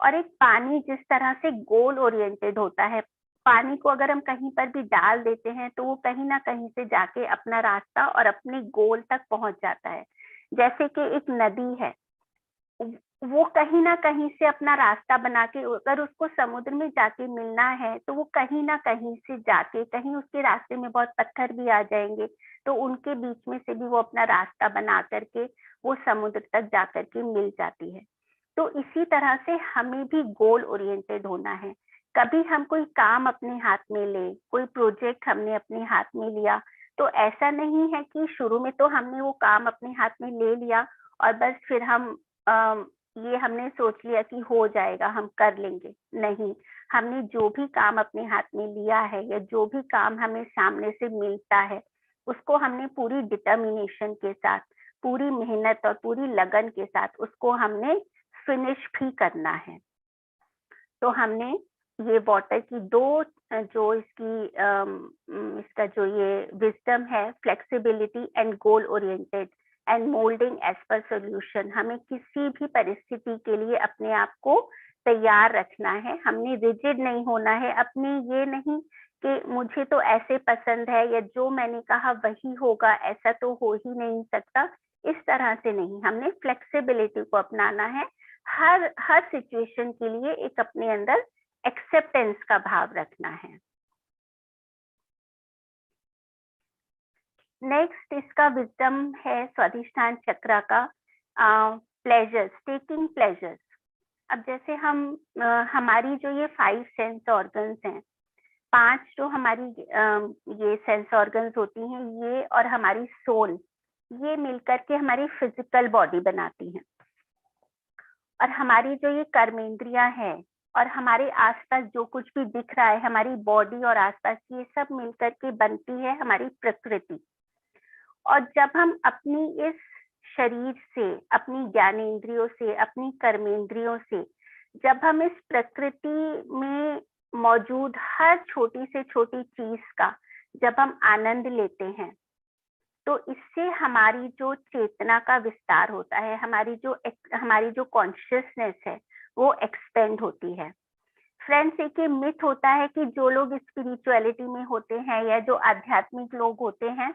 और एक पानी जिस तरह से गोल ओरिएंटेड होता है, पानी को अगर हम कहीं पर भी डाल देते हैं तो वो कहीं ना कहीं से जाके अपना रास्ता और अपने गोल तक पहुंच जाता है। जैसे कि एक नदी है, वो कहीं ना कहीं से अपना रास्ता बना के, अगर उसको समुद्र में जाके मिलना है तो वो कहीं ना कहीं से जाके, कहीं उसके रास्ते में बहुत पत्थर भी आ जाएंगे तो उनके बीच में से भी वो अपना रास्ता बना करके वो समुद्र तक जाकर के मिल जाती है। तो इसी तरह से हमें भी गोल ओरिएंटेड होना है। कभी हम कोई काम अपने हाथ में ले, कोई प्रोजेक्ट हमने अपने हाथ में लिया, तो ऐसा नहीं है कि शुरू में तो हमने वो काम अपने हाथ में ले लिया और बस फिर हम ये हमने सोच लिया कि हो जाएगा, हम कर लेंगे। नहीं, हमने जो भी काम अपने हाथ में लिया है या जो भी काम हमें सामने से मिलता है, उसको हमने पूरी डिटर्मिनेशन के साथ, पूरी मेहनत और पूरी लगन के साथ उसको हमने फिनिश भी करना है। तो हमने ये वाटर की दो जो इसका जो ये विजडम है, flexibility and goal oriented and moulding as per solution, हमें किसी भी परिस्थिति के लिए अपने आप को तैयार रखना है। हमने रिजिड नहीं होना है, अपनी ये नहीं कि मुझे तो ऐसे पसंद है या जो मैंने कहा वही होगा, ऐसा तो हो ही नहीं सकता, इस तरह से नहीं। हमने फ्लेक्सिबिलिटी को अपनाना है, हर सिचुएशन के लिए एक अपने अंदर एक्सेप्टेंस का भाव रखना है। नेक्स्ट इसका विजडम है स्वादिष्ठान चक्र का प्लेजर्स, टेकिंग प्लेजर्स। अब जैसे हम हमारी जो ये 5 सेंस ऑर्गन्स हैं, 5 जो हमारी ये सेंस ऑर्गन्स होती हैं, ये और हमारी सोल, ये मिलकर के हमारी फिजिकल बॉडी बनाती हैं। और हमारी जो ये कर्मेंद्रियां हैं और हमारे आसपास जो कुछ भी दिख रहा है, हमारी बॉडी और आसपास, ये सब मिलकर के बनती है हमारी प्रकृति। और जब हम अपनी इस शरीर से, अपनी ज्ञानेंद्रियों से, अपनी कर्मेंद्रियों से, जब हम इस प्रकृति में मौजूद हर छोटी से छोटी चीज का जब हम आनंद लेते हैं, तो इससे हमारी जो चेतना का विस्तार होता है, हमारी जो कॉन्शियसनेस है वो एक्सपेंड होती है। फ्रेंड्स, एक ये मिथ होता है कि जो लोग स्पिरिचुअलिटी में होते हैं या जो आध्यात्मिक लोग होते हैं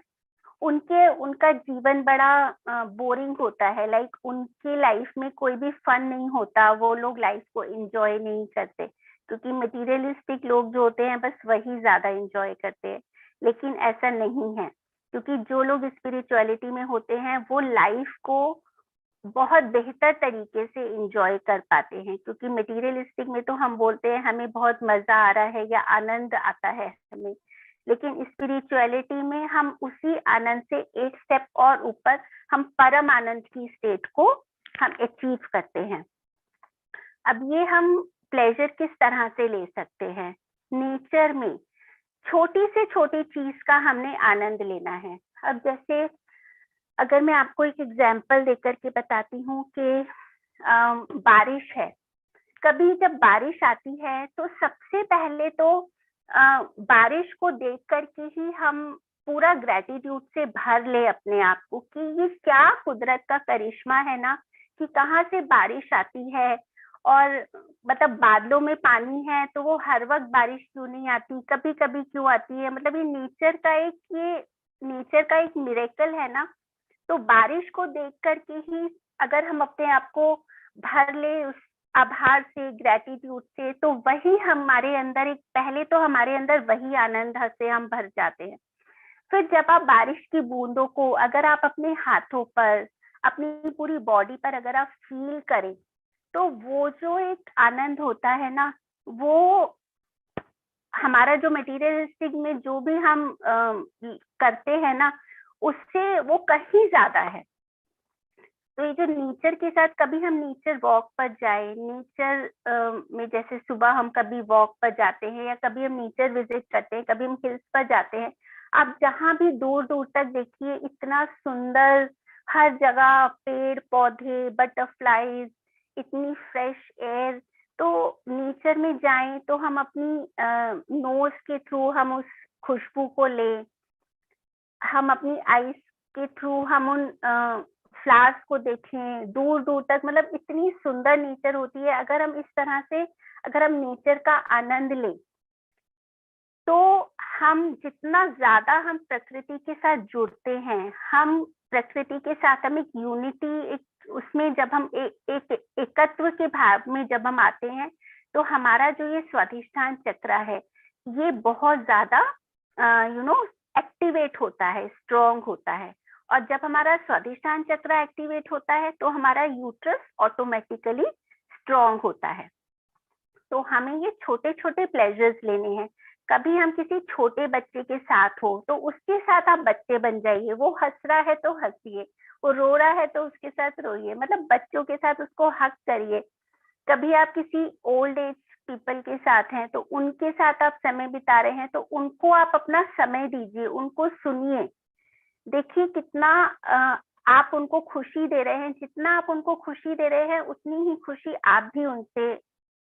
उनका जीवन बड़ा बोरिंग होता है, लाइक उनकी लाइफ में कोई भी फन नहीं होता, वो लोग लाइफ को एंजॉय नहीं करते, क्योंकि मटेरियलिस्टिक लोग जो होते हैं बस वही ज्यादा एंजॉय करते हैं। लेकिन ऐसा नहीं है, क्योंकि जो लोग स्पिरिचुअलिटी में होते हैं वो लाइफ को बहुत बेहतर तरीके से एंजॉय कर पाते हैं, क्योंकि मटेरियलिस्टिक में तो हम बोलते हैं हमें बहुत मजा आ रहा है या आनंद आता है हमें, लेकिन स्पिरिचुअलिटी में हम उसी आनंद से एक स्टेप और ऊपर हम परम आनंद की स्टेट को हम अचीव करते हैं। अब ये हम प्लेजर किस तरह से ले सकते हैं? नेचर में छोटी से छोटी चीज का हमने आनंद लेना है। अब जैसे अगर मैं आपको एक एग्जाम्पल देकर के बताती हूँ कि बारिश है, कभी जब बारिश आती है तो सबसे पहले तो बारिश को देख करके ही हम पूरा ग्रेटिट्यूड से भर ले अपने आप को कि ये क्या कुदरत का करिश्मा है ना, कि कहाँ से बारिश आती है, और मतलब बादलों में पानी है तो वो हर वक्त बारिश क्यों नहीं आती, कभी कभी क्यों आती है, मतलब ये नेचर का एक मिरेकल है ना। तो बारिश को देख करके ही अगर हम अपने आप को भर ले उस आभार से, ग्रेटिट्यूड से, तो वही हमारे अंदर पहले तो हमारे अंदर वही आनंद से हम भर जाते हैं। फिर जब आप बारिश की बूंदों को अगर आप अपने हाथों पर, अपनी पूरी बॉडी पर अगर आप फील करें, तो वो जो एक आनंद होता है ना, वो हमारा जो मटेरियलिस्टिक में जो भी हम करते हैं ना, उससे वो कहीं ज्यादा है। तो ये जो नेचर के साथ, कभी हम नेचर वॉक पर जाए, नेचर में जैसे सुबह हम कभी वॉक पर जाते हैं या कभी हम नेचर विजिट करते हैं, कभी हम हिल्स पर जाते हैं, आप जहां भी दूर दूर तक देखिए इतना सुंदर, हर जगह पेड़ पौधे, बटरफ्लाईज, इतनी फ्रेश एयर। तो नेचर में जाएं तो हम अपनी नोज के थ्रू हम उस खुशबू को लें, हम अपनी आईज के थ्रू हम उन फ्लावर्स को देखें दूर दूर तक, मतलब इतनी सुंदर नेचर होती है। अगर हम इस तरह से अगर हम नेचर का आनंद लें, तो हम जितना ज्यादा हम प्रकृति के साथ जुड़ते हैं, हम प्रकृति के साथ हम एक यूनिटी, एक उसमें जब हम एक एकत्व के भाव में जब हम आते हैं, तो हमारा जो ये स्वाधिष्ठान चक्र है ये बहुत ज्यादा एक्टिवेट होता है, स्ट्रॉन्ग होता है। और जब हमारा स्वाधिष्ठान चक्र एक्टिवेट होता है तो हमारा यूट्रस ऑटोमेटिकली स्ट्रॉन्ग होता है। तो हमें ये छोटे छोटे प्लेजर्स लेने हैं। कभी हम किसी छोटे बच्चे के साथ हो तो उसके साथ आप बच्चे बन जाइए, वो हंस रहा है तो हंसिए, वो रो रहा है तो उसके साथ रोइए, मतलब बच्चों के साथ उसको हक करिए। कभी आप किसी ओल्ड एज पीपल के साथ हैं तो उनके साथ आप समय बिता रहे हैं, तो उनको आप अपना समय दीजिए, उनको सुनिए, देखिए कितना आप उनको खुशी दे रहे हैं। जितना आप उनको खुशी दे रहे हैं उतनी ही खुशी आप भी उनसे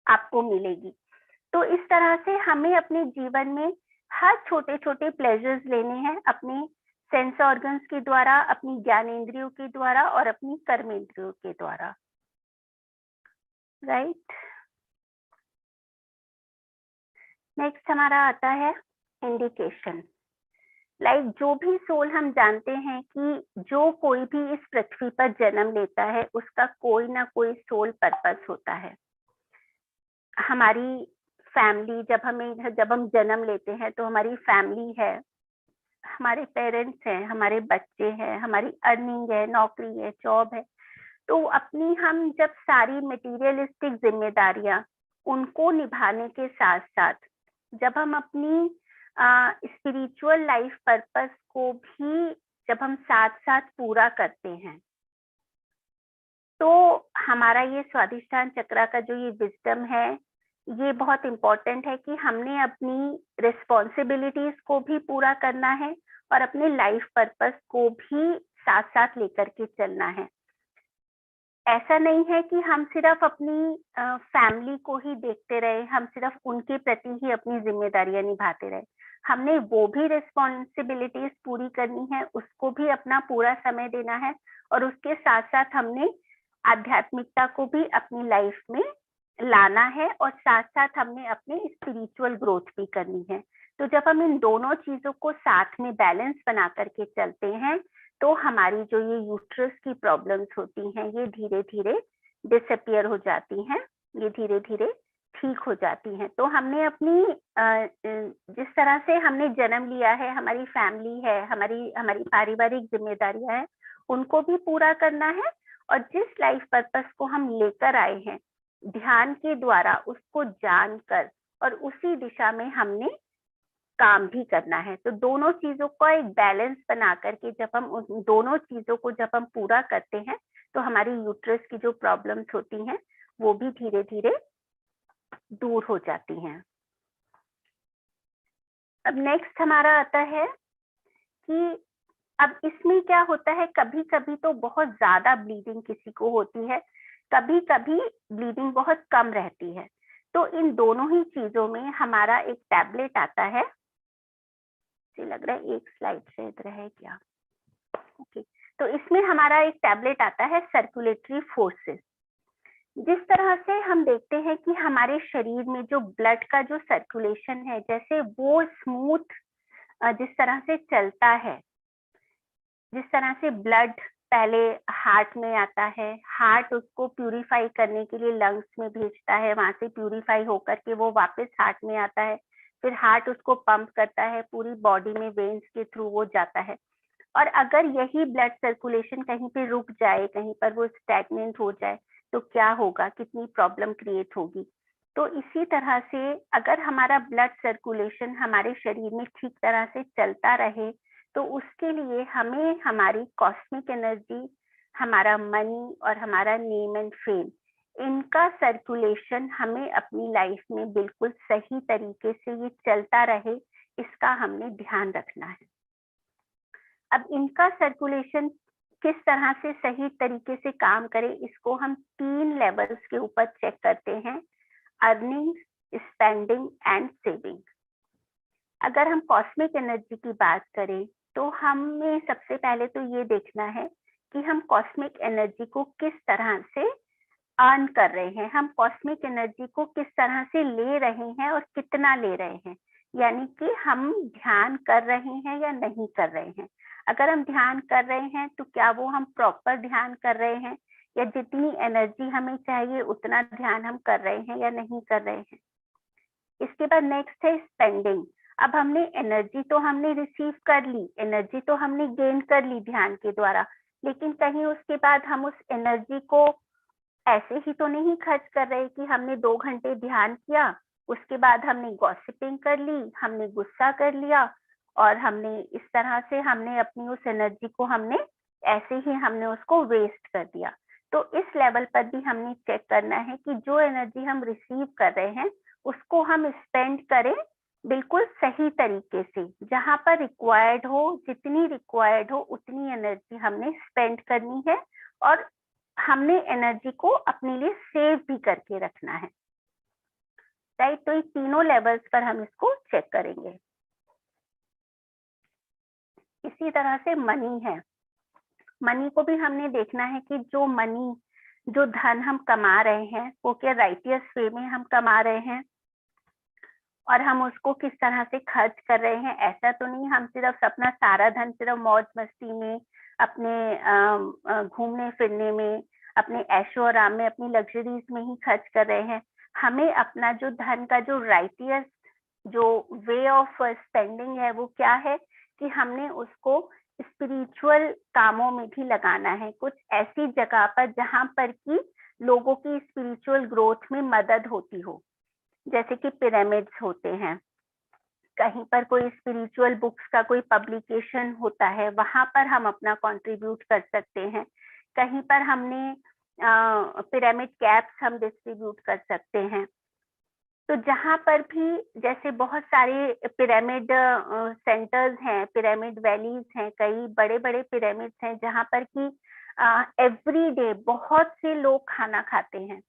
आपको मिलेगी। तो इस तरह से हमें अपने जीवन में हर छोटे छोटे प्लेजर्स लेने हैं, अपने सेंस ऑर्गन्स के द्वारा, अपनी ज्ञानेंद्रियों के द्वारा और अपनी कर्मेंद्रियों के द्वारा, राइट। नेक्स्ट हमारा आता है इंडिकेशन। लाइक जो भी सोल हम जानते हैं कि जो कोई भी इस पृथ्वी पर जन्म लेता है उसका कोई ना कोई सोल पर्पस होता है। हमारी फैमिली, जब हम जन्म लेते हैं तो हमारी फैमिली है, हमारे पेरेंट्स हैं, हमारे बच्चे हैं, हमारी अर्निंग है, नौकरी है, जॉब है। तो अपनी हम जब सारी मटेरियलिस्टिक जिम्मेदारियां उनको निभाने के साथ साथ जब हम अपनी स्पिरिचुअल लाइफ पर्पस को भी जब हम साथ साथ पूरा करते हैं, तो हमारा ये स्वाधिष्ठान चक्र का जो ये विजडम है ये बहुत इम्पोर्टेंट है कि हमने अपनी रिस्पॉन्सिबिलिटीज को भी पूरा करना है और अपने लाइफ पर्पस को भी साथ साथ लेकर के चलना है। ऐसा नहीं है कि हम सिर्फ अपनी फैमिली को ही देखते रहे, हम सिर्फ उनके प्रति ही अपनी जिम्मेदारियां निभाते रहे। हमने वो भी रिस्पॉन्सिबिलिटीज पूरी करनी है, उसको भी अपना पूरा समय देना है, और उसके साथ साथ हमने आध्यात्मिकता को भी अपनी लाइफ में लाना है, और साथ साथ हमने अपनी स्पिरिचुअल ग्रोथ भी करनी है। तो जब हम इन दोनों चीजों को साथ में बैलेंस बना करके चलते हैं, तो हमारी जो ये यूट्रस की प्रॉब्लम्स होती हैं, ये धीरे धीरे डिसअपियर हो जाती हैं, ये धीरे धीरे ठीक हो जाती हैं। तो हमने अपनी जिस तरह से हमने जन्म लिया है, हमारी फैमिली है, हमारी पारिवारिक जिम्मेदारियां हैं, उनको भी पूरा करना है, और जिस लाइफ पर्पस को हम लेकर आए हैं ध्यान के द्वारा, उसको जानकर और उसी दिशा में हमने काम भी करना है। तो दोनों चीजों का एक बैलेंस बना करके जब हम उन दोनों चीजों को जब हम पूरा करते हैं, तो हमारी यूट्रस की जो प्रॉब्लम्स होती हैं वो भी धीरे धीरे दूर हो जाती हैं। अब नेक्स्ट हमारा आता है कि अब इसमें क्या होता है, कभी कभी तो बहुत ज्यादा ब्लीडिंग किसी को होती है, कभी कभी ब्लीडिंग बहुत कम रहती है। तो इन दोनों ही चीजों में हमारा एक टैबलेट आता है, लग रहा है एक स्लाइड से इधर है क्या, ओके। तो इसमें हमारा एक टैबलेट आता है सर्कुलेटरी फोर्सेस। जिस तरह से हम देखते हैं कि हमारे शरीर में जो ब्लड का जो सर्कुलेशन है, जैसे वो स्मूथ जिस तरह से चलता है, जिस तरह से ब्लड पहले हार्ट में आता है, हार्ट उसको प्यूरिफाई करने के लिए लंग्स में भेजता है, वहां से प्यूरिफाई होकर के वो वापस हार्ट में आता है, फिर हार्ट उसको पंप करता है, पूरी बॉडी में वेन्स के थ्रू वो जाता है। और अगर यही ब्लड सर्कुलेशन कहीं पे रुक जाए, कहीं पर वो स्टैग्नेंट हो जाए, तो क्या होगा, कितनी प्रॉब्लम क्रिएट होगी। तो इसी तरह से अगर हमारा ब्लड सर्कुलेशन हमारे शरीर में ठीक तरह से चलता रहे, तो उसके लिए हमें हमारी कॉस्मिक एनर्जी, हमारा मनी और हमारा नेम एंड फेम, इनका सर्कुलेशन हमें अपनी लाइफ में बिल्कुल सही तरीके से ये चलता रहे, इसका हमने ध्यान रखना है। अब इनका सर्कुलेशन किस तरह से सही तरीके से काम करे, इसको हम 3 लेवल्स के ऊपर चेक करते हैं, अर्निंग, स्पेंडिंग एंड सेविंग। अगर हम कॉस्मिक एनर्जी की बात करें, तो हमें सबसे पहले तो ये देखना है कि हम कॉस्मिक एनर्जी को किस तरह से अर्न कर रहे हैं, हम कॉस्मिक एनर्जी को किस तरह से ले रहे हैं और कितना ले रहे हैं, यानी कि हम ध्यान कर रहे हैं या नहीं कर रहे हैं। अगर हम ध्यान कर रहे हैं तो क्या वो हम प्रॉपर ध्यान कर रहे हैं, या जितनी एनर्जी हमें चाहिए उतना ध्यान हम कर रहे हैं या नहीं कर रहे हैं। इसके बाद नेक्स्ट है स्पेंडिंग। अब हमने एनर्जी तो हमने रिसीव कर ली, एनर्जी तो हमने गेन कर ली ध्यान के द्वारा, लेकिन कहीं उसके बाद हम उस एनर्जी को ऐसे ही तो नहीं खर्च कर रहे कि हमने 2 घंटे ध्यान किया, उसके बाद हमने गॉसिपिंग कर ली, हमने गुस्सा कर लिया, और हमने इस तरह से हमने अपनी उस एनर्जी को हमने ऐसे ही हमने उसको वेस्ट कर दिया। तो इस लेवल पर भी हमने चेक करना है कि जो एनर्जी हम रिसीव कर रहे हैं उसको हम स्पेंड करें बिल्कुल सही तरीके से, जहां पर रिक्वायर्ड हो, जितनी रिक्वायर्ड हो उतनी एनर्जी हमने स्पेंड करनी है, और हमने एनर्जी को अपने लिए सेव भी करके रखना है, राइट। तो ये तीनों लेवल्स पर हम इसको चेक करेंगे। इसी तरह से मनी है, मनी को भी हमने देखना है कि जो मनी, जो धन हम कमा रहे हैं वो क्या राइटियस वे में हम कमा रहे हैं, और हम उसको किस तरह से खर्च कर रहे हैं। ऐसा तो नहीं हम सिर्फ अपना सारा धन सिर्फ मौज मस्ती में, अपने घूमने फिरने में, अपने ऐशो आराम में, अपनी लग्जरीज में ही खर्च कर रहे हैं। हमें अपना जो धन का जो राइटियस जो वे ऑफ स्पेंडिंग है वो क्या है कि हमने उसको स्पिरिचुअल कामों में भी लगाना है, कुछ ऐसी जगह पर जहां पर कि लोगों की स्पिरिचुअल ग्रोथ में मदद होती हो, जैसे कि पिरामिड्स होते हैं, कहीं पर कोई स्पिरिचुअल बुक्स का कोई पब्लिकेशन होता है, वहां पर हम अपना कंट्रीब्यूट कर सकते हैं। कहीं पर हमने पिरामिड कैप्स हम डिस्ट्रीब्यूट कर सकते हैं। तो जहां पर भी जैसे बहुत सारे पिरामिड सेंटर्स हैं, पिरामिड वैलीज हैं, कई बड़े बड़े पिरामिड्स हैं जहां पर कि एवरी डे बहुत से लोग खाना खाते हैं,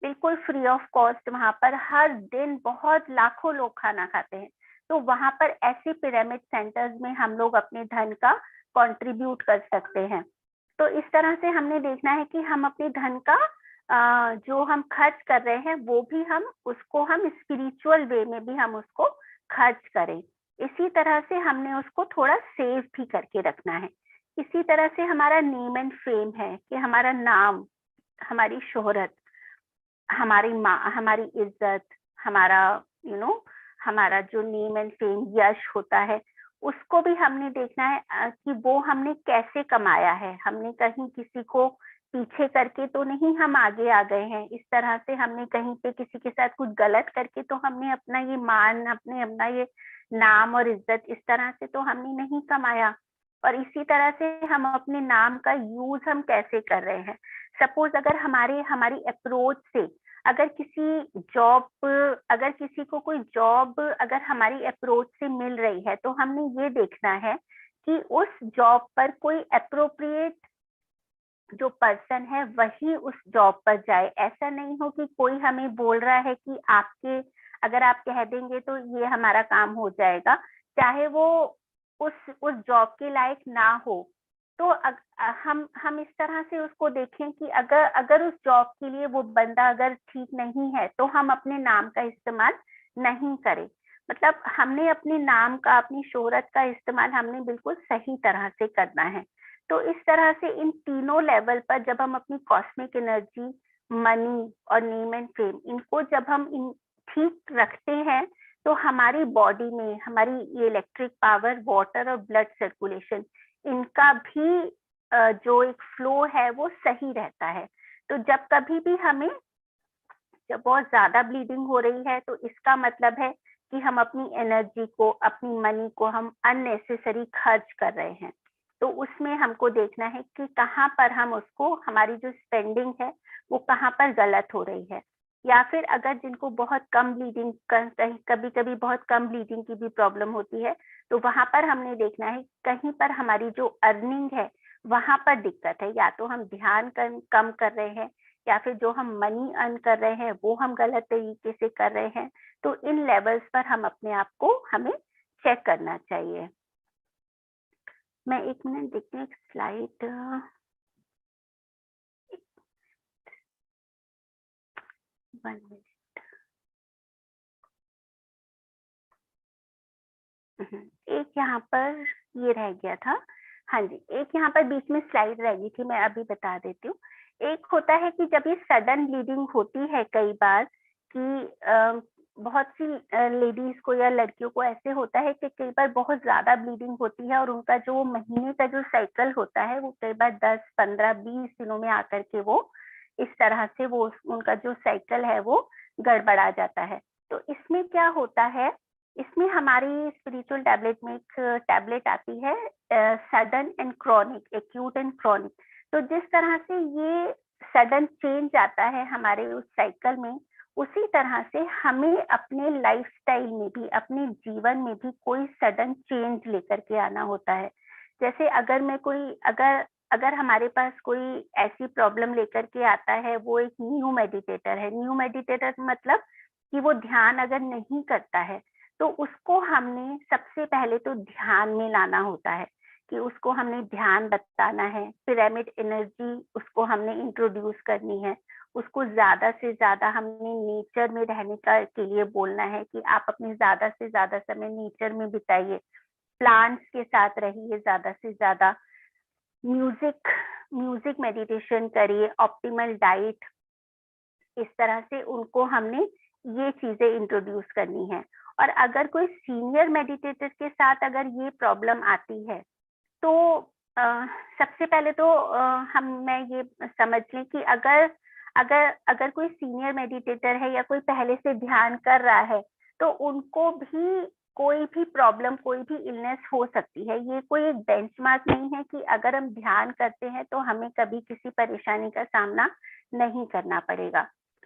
बिल्कुल फ्री ऑफ कॉस्ट। वहां पर हर दिन बहुत लाखों लोग खाना खाते हैं। तो वहां पर ऐसे पिरामिड सेंटर्स में हम लोग अपने धन का कंट्रीब्यूट कर सकते हैं। तो इस तरह से हमने देखना है कि हम अपने धन का जो हम खर्च कर रहे हैं वो भी हम उसको हम स्पिरिचुअल वे में भी हम उसको खर्च करें। इसी तरह से हमने उसको थोड़ा सेव भी करके रखना है। इसी तरह से हमारा नेम एंड फेम है कि हमारा नाम, हमारी शोहरत, हमारी इज्जत, हमारा हमारा जो नेम एंड फेम, यश होता है, उसको भी हमने देखना है कि वो हमने कैसे कमाया है। हमने कहीं किसी को पीछे करके तो नहीं हम आगे आ गए हैं। इस तरह से हमने कहीं पे किसी के साथ कुछ गलत करके तो हमने अपना ये मान, अपना ये नाम और इज्जत इस तरह से तो हमने नहीं कमाया। और इसी तरह से हम अपने नाम का यूज हम कैसे कर रहे हैं। सपोज अगर हमारी अप्रोच से अगर किसी को कोई जॉब अगर हमारी अप्रोच से मिल रही है, तो हमने ये देखना है कि उस जॉब पर कोई अप्रोप्रिएट जो पर्सन है वही उस जॉब पर जाए। ऐसा नहीं हो कि कोई हमें बोल रहा है कि अगर आप कह देंगे तो ये हमारा काम हो जाएगा, चाहे वो उस जॉब के लायक ना हो। तो हम इस तरह से उसको देखें कि अगर उस जॉब के लिए वो बंदा अगर ठीक नहीं है तो हम अपने नाम का इस्तेमाल नहीं करें। मतलब हमने अपने नाम का, अपनी शोहरत का इस्तेमाल हमने बिल्कुल सही तरह से करना है। तो इस तरह से इन तीनों लेवल पर जब हम अपनी कॉस्मिक एनर्जी, मनी और नेम एंड फेम, इनको जब हम ठीक रखते हैं तो हमारी बॉडी में हमारी ये इलेक्ट्रिक पावर, वाटर और ब्लड सर्कुलेशन, इनका भी जो एक फ्लो है वो सही रहता है। तो जब कभी भी जब बहुत ज्यादा ब्लीडिंग हो रही है तो इसका मतलब है कि हम अपनी एनर्जी को, अपनी मनी को हम अननेसेसरी खर्च कर रहे हैं। तो उसमें हमको देखना है कि कहाँ पर हम उसको, हमारी जो स्पेंडिंग है वो कहाँ पर गलत हो रही है। या फिर अगर जिनको बहुत कम ब्लीडिंग, कभी कभी बहुत कम ब्लीडिंग की भी प्रॉब्लम होती है, तो वहां पर हमने देखना है कहीं पर हमारी जो अर्निंग है वहां पर दिक्कत है। या तो हम ध्यान कम कर रहे हैं, या फिर जो हम मनी अर्न कर रहे हैं वो हम गलत तरीके से कर रहे हैं। तो इन लेवल्स पर हम अपने आप को हमें चेक करना चाहिए। मैं 1 मिनट देखती हूँ, एक स्लाइड। एक यहाँ पर ये रह गया था। हाँ जी, एक यहाँ पर बीच में स्लाइड रह गई थी, मैं अभी बता देती हूँ। एक होता है कि जब ये सडन ब्लीडिंग होती है कई बार, कि बहुत सी लेडीज को या लड़कियों को ऐसे होता है कि कई बार बहुत ज्यादा ब्लीडिंग होती है और उनका जो महीने का जो साइकिल होता है वो कई बार 10, 15, 20 दिनों में आकर के वो इस तरह से वो उनका जो साइकिल है वो गड़बड़ा जाता है। तो इसमें क्या होता है, इसमें हमारी स्पिरिचुअल टैबलेट में एक टैबलेट आती है, sudden and chronic, acute and chronic. तो जिस तरह से ये सडन चेंज आता है हमारे उस साइकिल में, उसी तरह से हमें अपने लाइफस्टाइल में भी, अपने जीवन में भी कोई सडन चेंज लेकर के आना होता है। जैसे अगर हमारे पास कोई ऐसी प्रॉब्लम लेकर के आता है, वो एक न्यू मेडिटेटर है। न्यू मेडिटेटर मतलब कि वो ध्यान अगर नहीं करता है, तो उसको हमने सबसे पहले तो ध्यान में लाना होता है, कि उसको हमने ध्यान बताना है। पिरामिड एनर्जी उसको हमने इंट्रोड्यूस करनी है। उसको ज्यादा से ज्यादा हमने नेचर में रहने के लिए बोलना है कि आप अपने ज्यादा से ज्यादा समय नेचर में बिताइए, प्लांट्स के साथ रहिए ज्यादा से ज्यादा, म्यूजिक मेडिटेशन करिए, ऑप्टिमल डाइट। इस तरह से उनको हमने ये चीजें इंट्रोड्यूस करनी है। और अगर कोई सीनियर मेडिटेटर के साथ अगर ये प्रॉब्लम आती है, तो सबसे पहले तो मैं ये समझ लें कि अगर कोई सीनियर मेडिटेटर है या कोई पहले से ध्यान कर रहा है, तो उनको भी कोई भी प्रॉब्लम, कोई भी इलनेस हो सकती है। ये कोई एक बेंचमार्क नहीं है कि अगर हम ध्यान करते हैं तो हमें कभी किसी परेशानी का सामना नहीं करना पड़ेगा।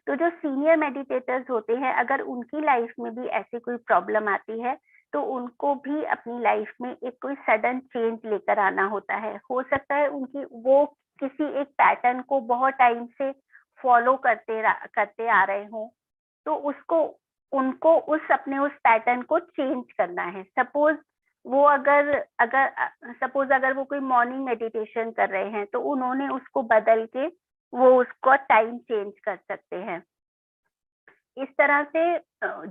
तो जो सीनियर मेडिटेटर्स होते हैं, अगर उनकी लाइफ में भी ऐसी कोई प्रॉब्लम आती है, तो उनको भी अपनी लाइफ में एक कोई सडन चेंज लेकर आना होता है। हो सकता है उनकी वो किसी एक पैटर्न को बहुत टाइम से फॉलो करते आ रहे हों, तो उसको उनको अपने उस पैटर्न को चेंज करना है। सपोज वो अगर वो कोई मॉर्निंग मेडिटेशन कर रहे हैं, तो उन्होंने उसको बदल के वो उसको टाइम चेंज कर सकते हैं। इस तरह से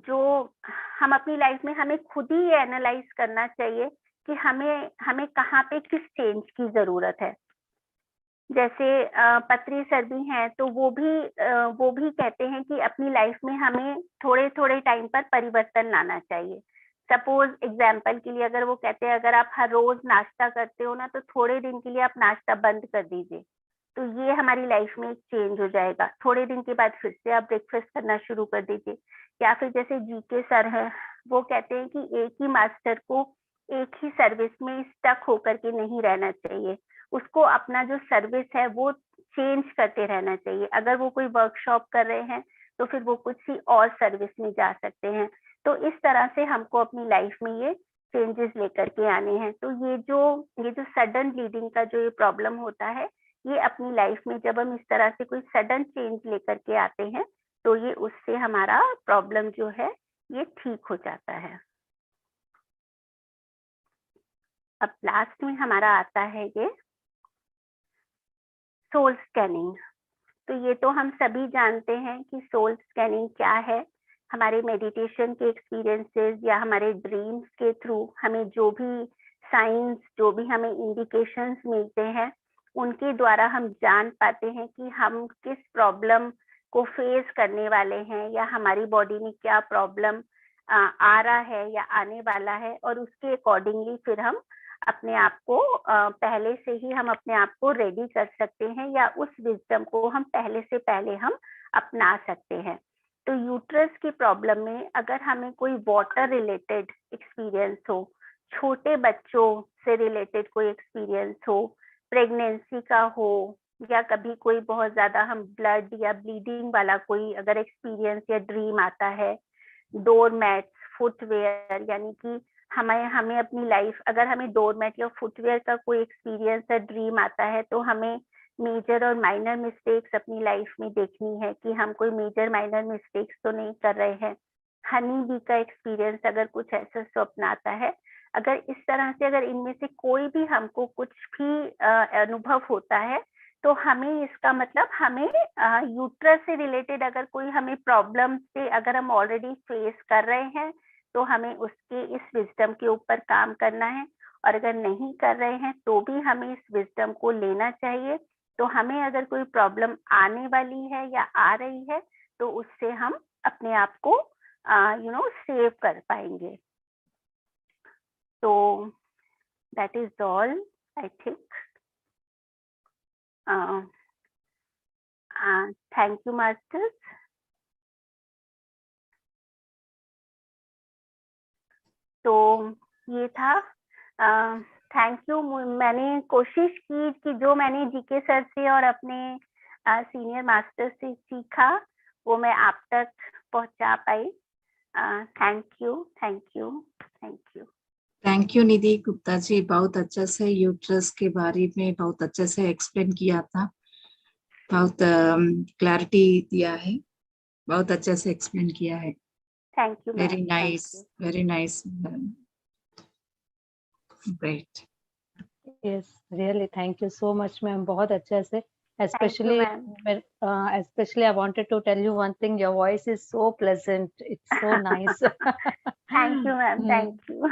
जो हम अपनी लाइफ में, हमें खुद ही ये एनालाइज करना चाहिए कि हमें कहाँ पे किस चेंज की जरूरत है। जैसे पत्री सर भी हैं, तो वो भी कहते हैं कि अपनी लाइफ में हमें थोड़े थोड़े टाइम पर परिवर्तन लाना चाहिए। सपोज एग्जाम्पल के लिए अगर वो कहते हैं अगर आप हर रोज नाश्ता करते हो ना, तो थोड़े दिन के लिए आप नाश्ता बंद कर दीजिए, तो ये हमारी लाइफ में एक चेंज हो जाएगा। थोड़े दिन के बाद फिर से आप ब्रेकफास्ट करना शुरू कर दीजिए। या फिर जैसे जीके सर है, वो कहते हैं कि एक ही मास्टर को एक ही सर्विस में स्टक होकर के नहीं रहना चाहिए, उसको अपना जो सर्विस है वो चेंज करते रहना चाहिए। अगर वो कोई वर्कशॉप कर रहे हैं, तो फिर वो कुछ ही और सर्विस में जा सकते हैं। तो इस तरह से हमको अपनी लाइफ में ये चेंजेस लेकर के आने हैं। तो ये जो सडन ब्लीडिंग का जो ये प्रॉब्लम होता है, ये अपनी लाइफ में जब हम इस तरह से कोई सडन चेंज लेकर के आते हैं, तो ये उससे हमारा प्रॉब्लम जो है ये ठीक हो जाता है। अब लास्ट में हमारा आता है ये सोल स्कैनिंग। तो ये तो हम सभी जानते हैं कि सोल स्कैनिंग क्या है। हमारे मेडिटेशन के एक्सपीरियंसेस या हमारे ड्रीम्स के थ्रू हमें जो भी साइंस, जो भी हमें इंडिकेशंस मिलते हैं, उनके द्वारा हम जान पाते हैं कि हम किस प्रॉब्लम को फेस करने वाले हैं, या हमारी बॉडी में क्या प्रॉब्लम आ रहा है या आने वाला है, और उसके अकॉर्डिंगली फिर हम अपने आप को पहले से ही हम अपने आप को रेडी कर सकते हैं, या उस विजडम को हम पहले हम अपना सकते हैं। तो यूट्रस की प्रॉब्लम में अगर हमें कोई वाटर रिलेटेड एक्सपीरियंस हो, छोटे बच्चों से रिलेटेड कोई एक्सपीरियंस हो, प्रेगनेंसी का हो, या कभी कोई बहुत ज्यादा हम ब्लड या ब्लीडिंग वाला कोई अगर एक्सपीरियंस या ड्रीम आता है, डोरमैट, फुटवेयर, यानी कि हमें अपनी लाइफ, अगर हमें डोरमैट या फुटवेयर का कोई एक्सपीरियंस या ड्रीम आता है, तो हमें मेजर और माइनर मिस्टेक्स अपनी लाइफ में देखनी है कि हम कोई मेजर माइनर मिस्टेक्स तो नहीं कर रहे हैं। हनी बी का एक्सपीरियंस अगर कुछ ऐसा स्वप्न आता है, अगर इस तरह से अगर इनमें से कोई भी हमको कुछ भी अनुभव होता है, तो हमें इसका मतलब हमें यूट्रस से रिलेटेड अगर कोई हमें प्रॉब्लम से अगर हम ऑलरेडी फेस कर रहे हैं, तो हमें उसके इस विजडम के ऊपर काम करना है। और अगर नहीं कर रहे हैं, तो भी हमें इस विजडम को लेना चाहिए। तो हमें अगर कोई प्रॉब्लम आने वाली है या आ रही है, तो उससे हम अपने आप को सेव कर पाएंगे। तो that is all, I think. Thank you masters. तो ये था, थैंक यू। मैंने कोशिश की कि जो मैंने जीके सर से और अपने सीनियर मास्टर से सीखा, वो मैं आप तक पहुंचा पाई। Thank you, thank you, thank you. Thank you Nidhi Gupta ji, बहुत अच्छे से यूट्रस के बारे में बहुत अच्छे से एक्सप्लेन किया था, बहुत क्लैरिटी दिया है, बहुत अच्छे से एक्सप्लेन किया है। Thank you, very nice, very nice, great. Yes, really thank you so much ma'am, बहुत अच्छे से। Especially I wanted to tell you one thing, your voice is so pleasant, it's so nice. Thank you ma'am, thank you.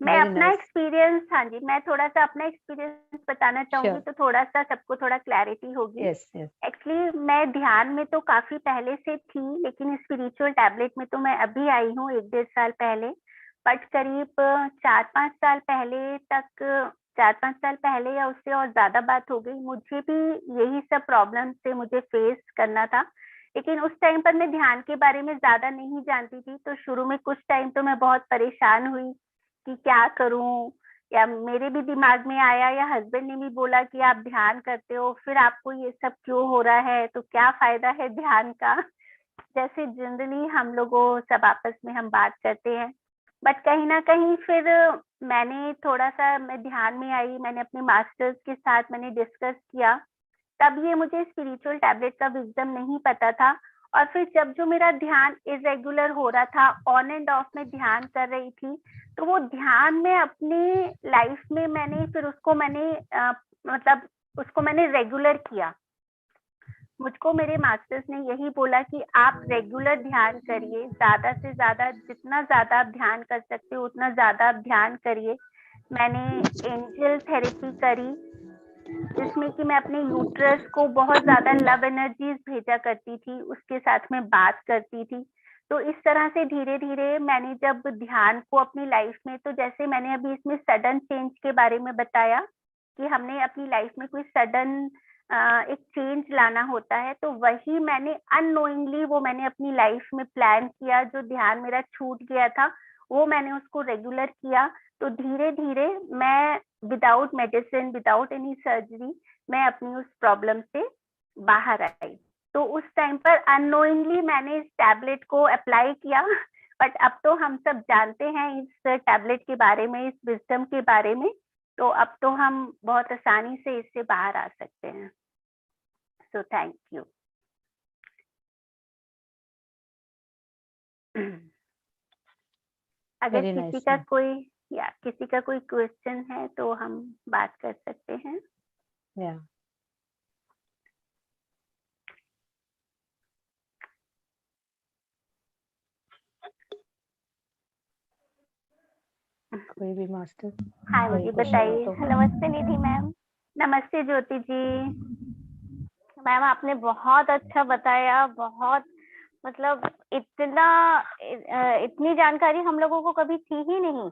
मैं अपना experience, हाँ जी, मैं थोड़ा सा अपना एक्सपीरियंस बताना चाहूंगी, तो थोड़ा सा सबको थोड़ा क्लैरिटी होगी। एक्चुअली मैं ध्यान में तो काफी पहले से थी, लेकिन स्पिरिचुअल टैबलेट में तो मैं अभी आई हूँ 1-1.5 साल पहले। बट करीब 4-5 साल पहले तक, 4-5 साल पहले या उससे और ज्यादा बात हो गई, मुझे भी यही सब प्रॉब्लम से मुझे फेस करना था। लेकिन उस टाइम पर मैं ध्यान के बारे में ज्यादा नहीं जानती थी, तो शुरू में कुछ टाइम तो मैं बहुत परेशान हुई कि क्या करूं, या मेरे भी दिमाग में आया, या हस्बैंड ने भी बोला कि आप ध्यान करते हो, फिर आपको ये सब क्यों हो रहा है, तो क्या फायदा है ध्यान का। जैसे जनरली हम लोगों सब आपस में हम बात करते हैं, बट कहीं ना कहीं फिर मैंने थोड़ा सा, मैं ध्यान में आई, मैंने अपने मास्टर्स के साथ मैंने डिस्कस किया, तब ये मुझे स्पिरिचुअल टैबलेट का विजडम नहीं पता था। और फिर जब जो मेरा ध्यान इरेगुलर हो रहा था, ऑन एंड ऑफ में ध्यान कर रही थी, तो वो ध्यान में अपनी लाइफ में मैंने फिर उसको मैंने मतलब उसको मैंने रेगुलर किया। मुझको मेरे मास्टर्स ने यही बोला कि आप रेगुलर ध्यान करिए, ज्यादा से ज्यादा, जितना ज्यादा आप ध्यान कर सकते हो उतना ज्यादा आप ध्यान करिए। मैंने एंजल थेरेपी करी, जिसमें कि मैं अपने यूट्रस को बहुत ज्यादा लव एनर्जीज भेजा करती थी, उसके साथ में बात करती थी। तो इस तरह से धीरे धीरे मैंने जब ध्यान को अपनी लाइफ में, तो जैसे मैंने अभी इसमें सडन चेंज के बारे में बताया कि हमने अपनी लाइफ में कोई सडन एक चेंज लाना होता है, तो वही मैंने अननोइंगली वो मैंने अपनी लाइफ में प्लान किया। जो ध्यान मेरा छूट गया था वो मैंने उसको रेगुलर किया। तो धीरे धीरे मैं without medicine, without any surgery, मैं अपनी उस प्रॉब्लम से बाहर आई। तो उस टाइम पर अननोइंगली मैंने इस टैबलेट को अप्लाई किया, बट अब तो हम सब जानते हैं इस टैबलेट के बारे में, इस विजडम के बारे में, तो अब तो हम बहुत आसानी से इससे बाहर आ सकते हैं। So thank you. अगर Very किसी nice, का ma'am. कोई या किसी का कोई क्वेश्चन है तो हम बात कर सकते हैं। Yeah. कोई भी मास्टर? हाँ कोई जी, क्वेश्चन हो बताइए। तो? नमस्ते निधि मैम। नमस्ते ज्योति जी। मैम आपने बहुत अच्छा बताया, बहुत मतलब इतनी जानकारी हम लोगों को कभी थी ही नहीं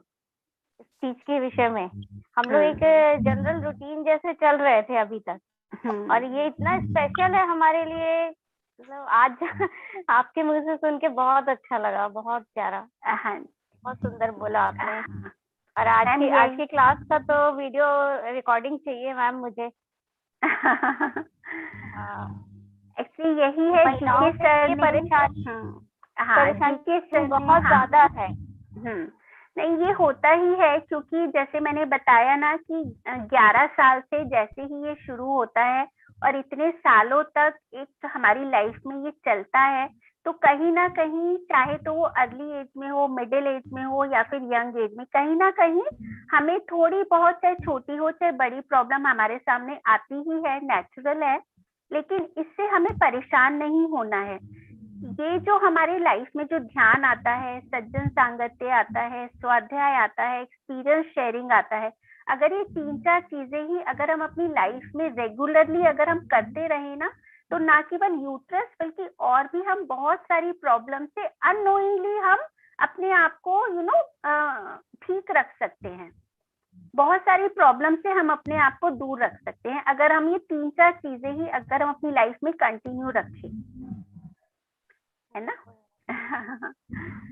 इस चीज के विषय में। हम लोग एक जनरल रूटीन जैसे चल रहे थे अभी तक, और ये इतना स्पेशल है हमारे लिए। मतलब आज आपके मुंह से सुन के बहुत अच्छा लगा, बहुत प्यारा, बहुत सुंदर बोला आपने। और आज की क्लास का तो वीडियो रिकॉर्डिंग चाहिए मैम मुझे। एक्चुअली यही है, महिलाओं की परेशानी बहुत ज्यादा है। नहीं, ये होता ही है, क्योंकि जैसे मैंने बताया ना कि 11 साल से जैसे ही ये शुरू होता है और इतने सालों तक एक हमारी लाइफ में ये चलता है, तो कहीं ना कहीं, चाहे तो वो अर्ली एज में हो, मिडिल एज में हो या फिर यंग एज में, कहीं ना कहीं हमें थोड़ी बहुत, चाहे छोटी हो चाहे बड़ी प्रॉब्लम हमारे सामने आती ही है, नेचुरल है। लेकिन इससे हमें परेशान नहीं होना है। ये जो हमारे लाइफ में जो ध्यान आता है, सज्जन सांगत्य आता है, स्वाध्याय आता है, एक्सपीरियंस शेयरिंग आता है, अगर ये 3-4 चीजें ही अगर हम अपनी लाइफ में रेगुलरली अगर हम करते रहे ना, तो ना केवल यूट्रस बल्कि और भी हम बहुत सारी प्रॉब्लम से अननोइंगली हम अपने आप को ठीक रख सकते हैं। बहुत सारी प्रॉब्लम से हम अपने आप को दूर रख सकते हैं अगर हम ये 3-4 चीजें ही अगर हम अपनी लाइफ में कंटिन्यू रखें, है ना।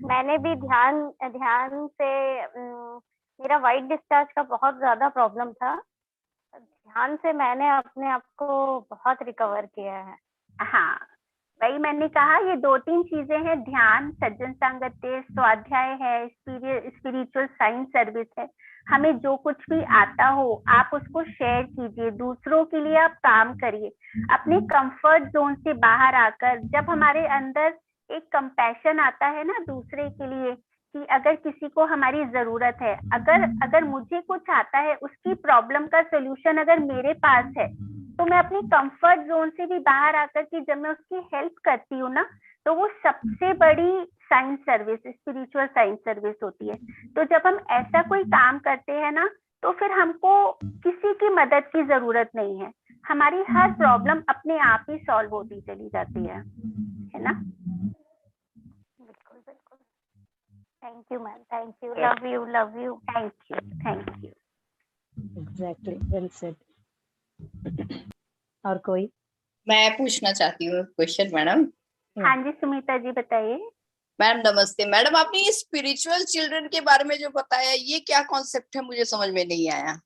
मैंने भी ध्यान से मेरा वाइट डिस्चार्ज का बहुत ज्यादा प्रॉब्लम था। ध्यान से मैंने अपने आप को बहुत रिकवर किया है। हाँ, वही मैंने कहा, ये 2-3 चीजें हैं, ध्यान, सज्जन सांगत्य, स्वाध्याय है, स्पिरिचुअल साइंस सर्विस है। हमें जो कुछ भी आता हो आप उसको शेयर कीजिए, दूसरों के लिए आप काम करिए। अपने कंफर्ट जोन से बाहर आकर, जब हमारे अंदर एक कंपैशन आता है ना दूसरे के लिए, कि अगर किसी को हमारी जरूरत है, अगर मुझे कुछ आता है, उसकी प्रॉब्लम का सोल्यूशन अगर मेरे पास है, तो मैं अपनी कंफर्ट जोन से भी बाहर आकर के जब मैं उसकी हेल्प करती हूँ ना, तो वो सबसे बड़ी science service, spiritual science service होती है। तो जब हम ऐसा कोई काम करते हैं ना, तो फिर हमको किसी की मदद की जरूरत नहीं है, हमारी हर प्रॉब्लम अपने आप ही सॉल्व होती चली जाती है ना। बिल्कुल बिल्कुल। Thank you ma'am, thank you, love you, love you, thank you, thank you. Exactly, well said. और कोई? मैं पूछना चाहती हूँ क्वेश्चन मैडम। हाँ जी सुमिता जी, बताइए। मैम नमस्ते। मैडम आपने ये स्पिरिचुअल चिल्ड्रन के बारे में जो बताया, ये क्या कॉन्सेप्ट है, मुझे समझ में नहीं आया।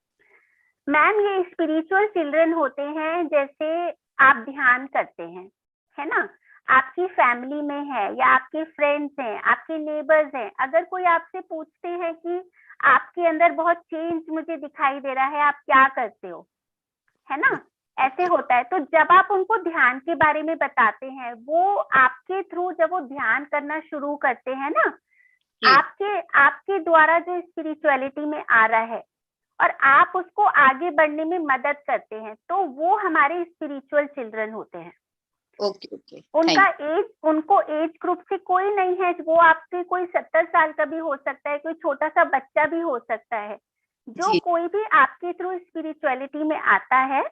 मैम ये स्पिरिचुअल चिल्ड्रन होते हैं, जैसे आप ध्यान करते हैं, है ना, आपकी फैमिली में है या आपके फ्रेंड्स हैं, आपके नेबर्स हैं, अगर कोई आपसे पूछते हैं कि आपके अंदर बहुत चेंज मुझे दिखाई दे रहा है, आप क्या करते हो, है ना, ऐसे होता है। तो जब आप उनको ध्यान के बारे में बताते हैं, वो आपके थ्रू जब वो ध्यान करना शुरू करते हैं ना, आपके द्वारा जो स्पिरिचुअलिटी में आ रहा है और आप उसको आगे बढ़ने में मदद करते हैं, तो वो हमारे स्पिरिचुअल चिल्ड्रन होते हैं। Okay okay. उनको एज ग्रुप से कोई नहीं है, वो आपसे कोई 70 साल का भी हो सकता है, कोई छोटा सा बच्चा भी हो सकता है। जो कोई भी आपके थ्रू स्पिरिचुअलिटी में आता है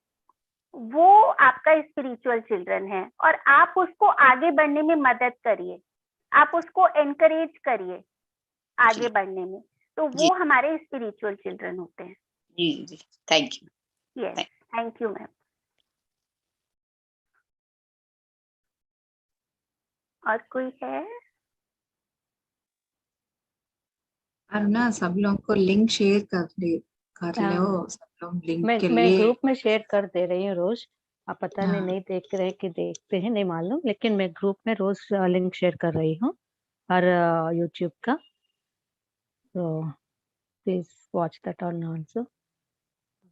वो आपका स्पिरिचुअल चिल्ड्रन है, और आप उसको आगे बढ़ने में मदद करिए, आप उसको एनकरेज करिए आगे बढ़ने में, तो वो हमारे स्पिरिचुअल चिल्ड्रन होते हैं। जी जी, thank you. Yes, thank you ma'am. और कोई है? अरुणा, सब लोगों को लिंक शेयर कर लो, सब लोग लिंक के लिए। मैं ग्रुप में शेयर कर दे रही हूँ रोज। आप पता नहीं देख रहे कि देखते हैं नहीं मालूम, लेकिन मैं ग्रुप में रोज लिंक शेयर कर रही हूँ और यूट्यूब का, तो please watch that on also.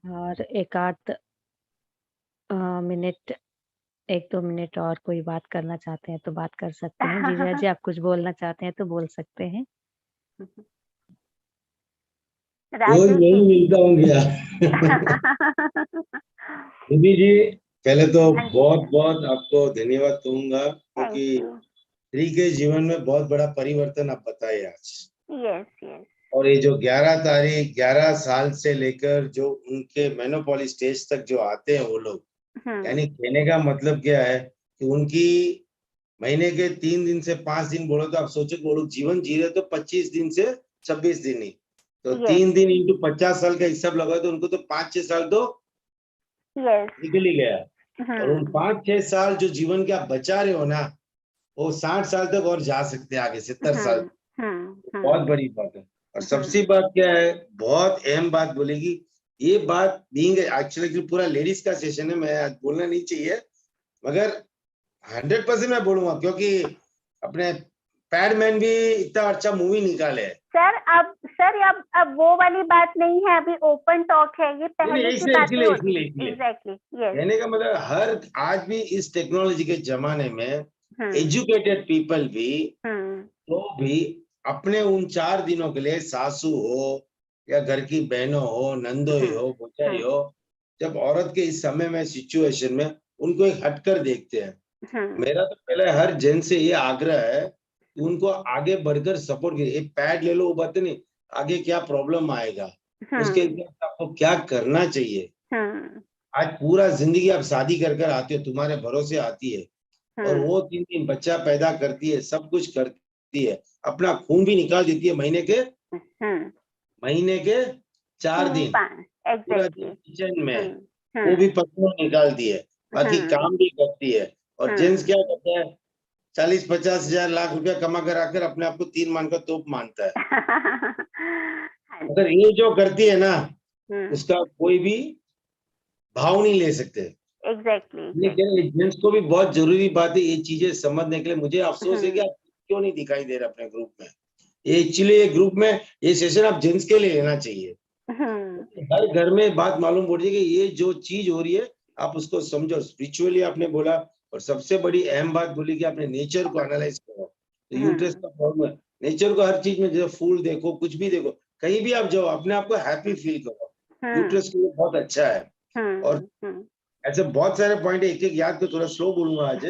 और एक आध मिनट, 1-2 मिनट और कोई बात करना चाहते हैं तो बात कर सकते हैं। जीजा जी, आप कुछ बोलना चाहते हैं तो बोल सकते हैं। रोज नहीं मिलता हूँ क्या? दीदी जी, पहले तो बहुत बहुत आपको धन्यवाद कहूंगा, क्योंकि श्री के जीवन में बहुत बड़ा परिवर्तन आप बताए आज। यस। और ये जो 11 तारीख 11 साल से लेकर जो उनके मेनोपॉली स्टेज तक जो आते हैं वो लोग, यानी कहने का मतलब क्या है कि उनकी महीने के 3 दिन से 5 दिन बोलो तो आप सोचो वो लोग जीवन जी रहे तो 25 दिन से 26 दिन ही, तो 3 दिन इंटू 50 साल का हिसाब लगाओ तो उनको तो 5-6 साल तो निकल ही गया। और उन 5-6 साल जो जीवन के आप बचा रहे हो ना, वो 60 साल तक और जा सकते हैं, आगे 70 साल। बहुत बड़ी बात है। और सबसे बात क्या है, बहुत अहम बात बोलेगी, ये बात बीइंग एक्चुअली पूरा लेडीज का सेशन है, मैं आज बोलना नहीं चाहिए, मगर 100% मैं बोलूंगा, क्योंकि अपने पैडमैन भी इतना अच्छा मूवी निकाले है। सर अब वो वाली बात नहीं है, अभी ओपन टॉक है, ये पहले की बातें होती है। Exactly, yes. कहने का मतलब हर आज भी इस टेक्नोलॉजी के जमाने में एजुकेटेड पीपल भी तो भी अपने उन 4 दिनों के लिए सासू हो या घर की बहनों हो, नंदोई हो, भौजाई हो, जब औरत के इस समय में सिचुएशन में उनको एक हटकर देखते हैं। मेरा तो पहले हर जन से ये आग्रह है कि उनको आगे बढ़कर सपोर्ट कीजिए। एक पैड ले लो, वो बात नहीं, आगे क्या प्रॉब्लम आएगा, उसके हिसाब आपको क्या करना चाहिए। आज पूरा जिंदगी आप शादी कर आते हो, तुम्हारे भरोसे आती है, और वो 3 दिन बच्चा पैदा करती है, सब कुछ करती है, अपना खून भी निकाल देती है महीने के 4 दिन पूरा किचन में, वो भी पत्थर निकालती है, बाकी काम भी करती है। और जेंट्स क्या करता है, 40-50 हजार लाख रुपया कमा कर आकर अपने आप को 3 मान का तोप मानता है। अगर ये जो करती है ना, उसका कोई भी भाव नहीं ले सकते। एग्जैक्टली। जेंट्स को भी बहुत जरूरी बात है ये चीजें समझने के लिए। मुझे अफसोस है कि आप क्यों नहीं दिखाई दे रहे अपने ग्रुप में। एक्चुअली ये ग्रुप में ये सेशन आप जेंट्स के लिए लेना चाहिए। हर घर में बात मालूम पड़ जाएगी, ये जो चीज हो रही है आप उसको समझो। स्पिरिचुअली आपने बोला, और सबसे बड़ी अहम बात बोली कि आपने नेचर को एनालाइज करो। तो यूट्रस का प्रॉब्लम है, नेचर को हर चीज में, जैसे फूल देखो, कुछ भी देखो, कहीं भी आप जाओ, अपने आप को हैप्पी फील करो, यूट्रस के लिए बहुत अच्छा है। और ऐसे बहुत सारे पॉइंट है, एक एक याद को थोड़ा स्लो बोलूंगा आज।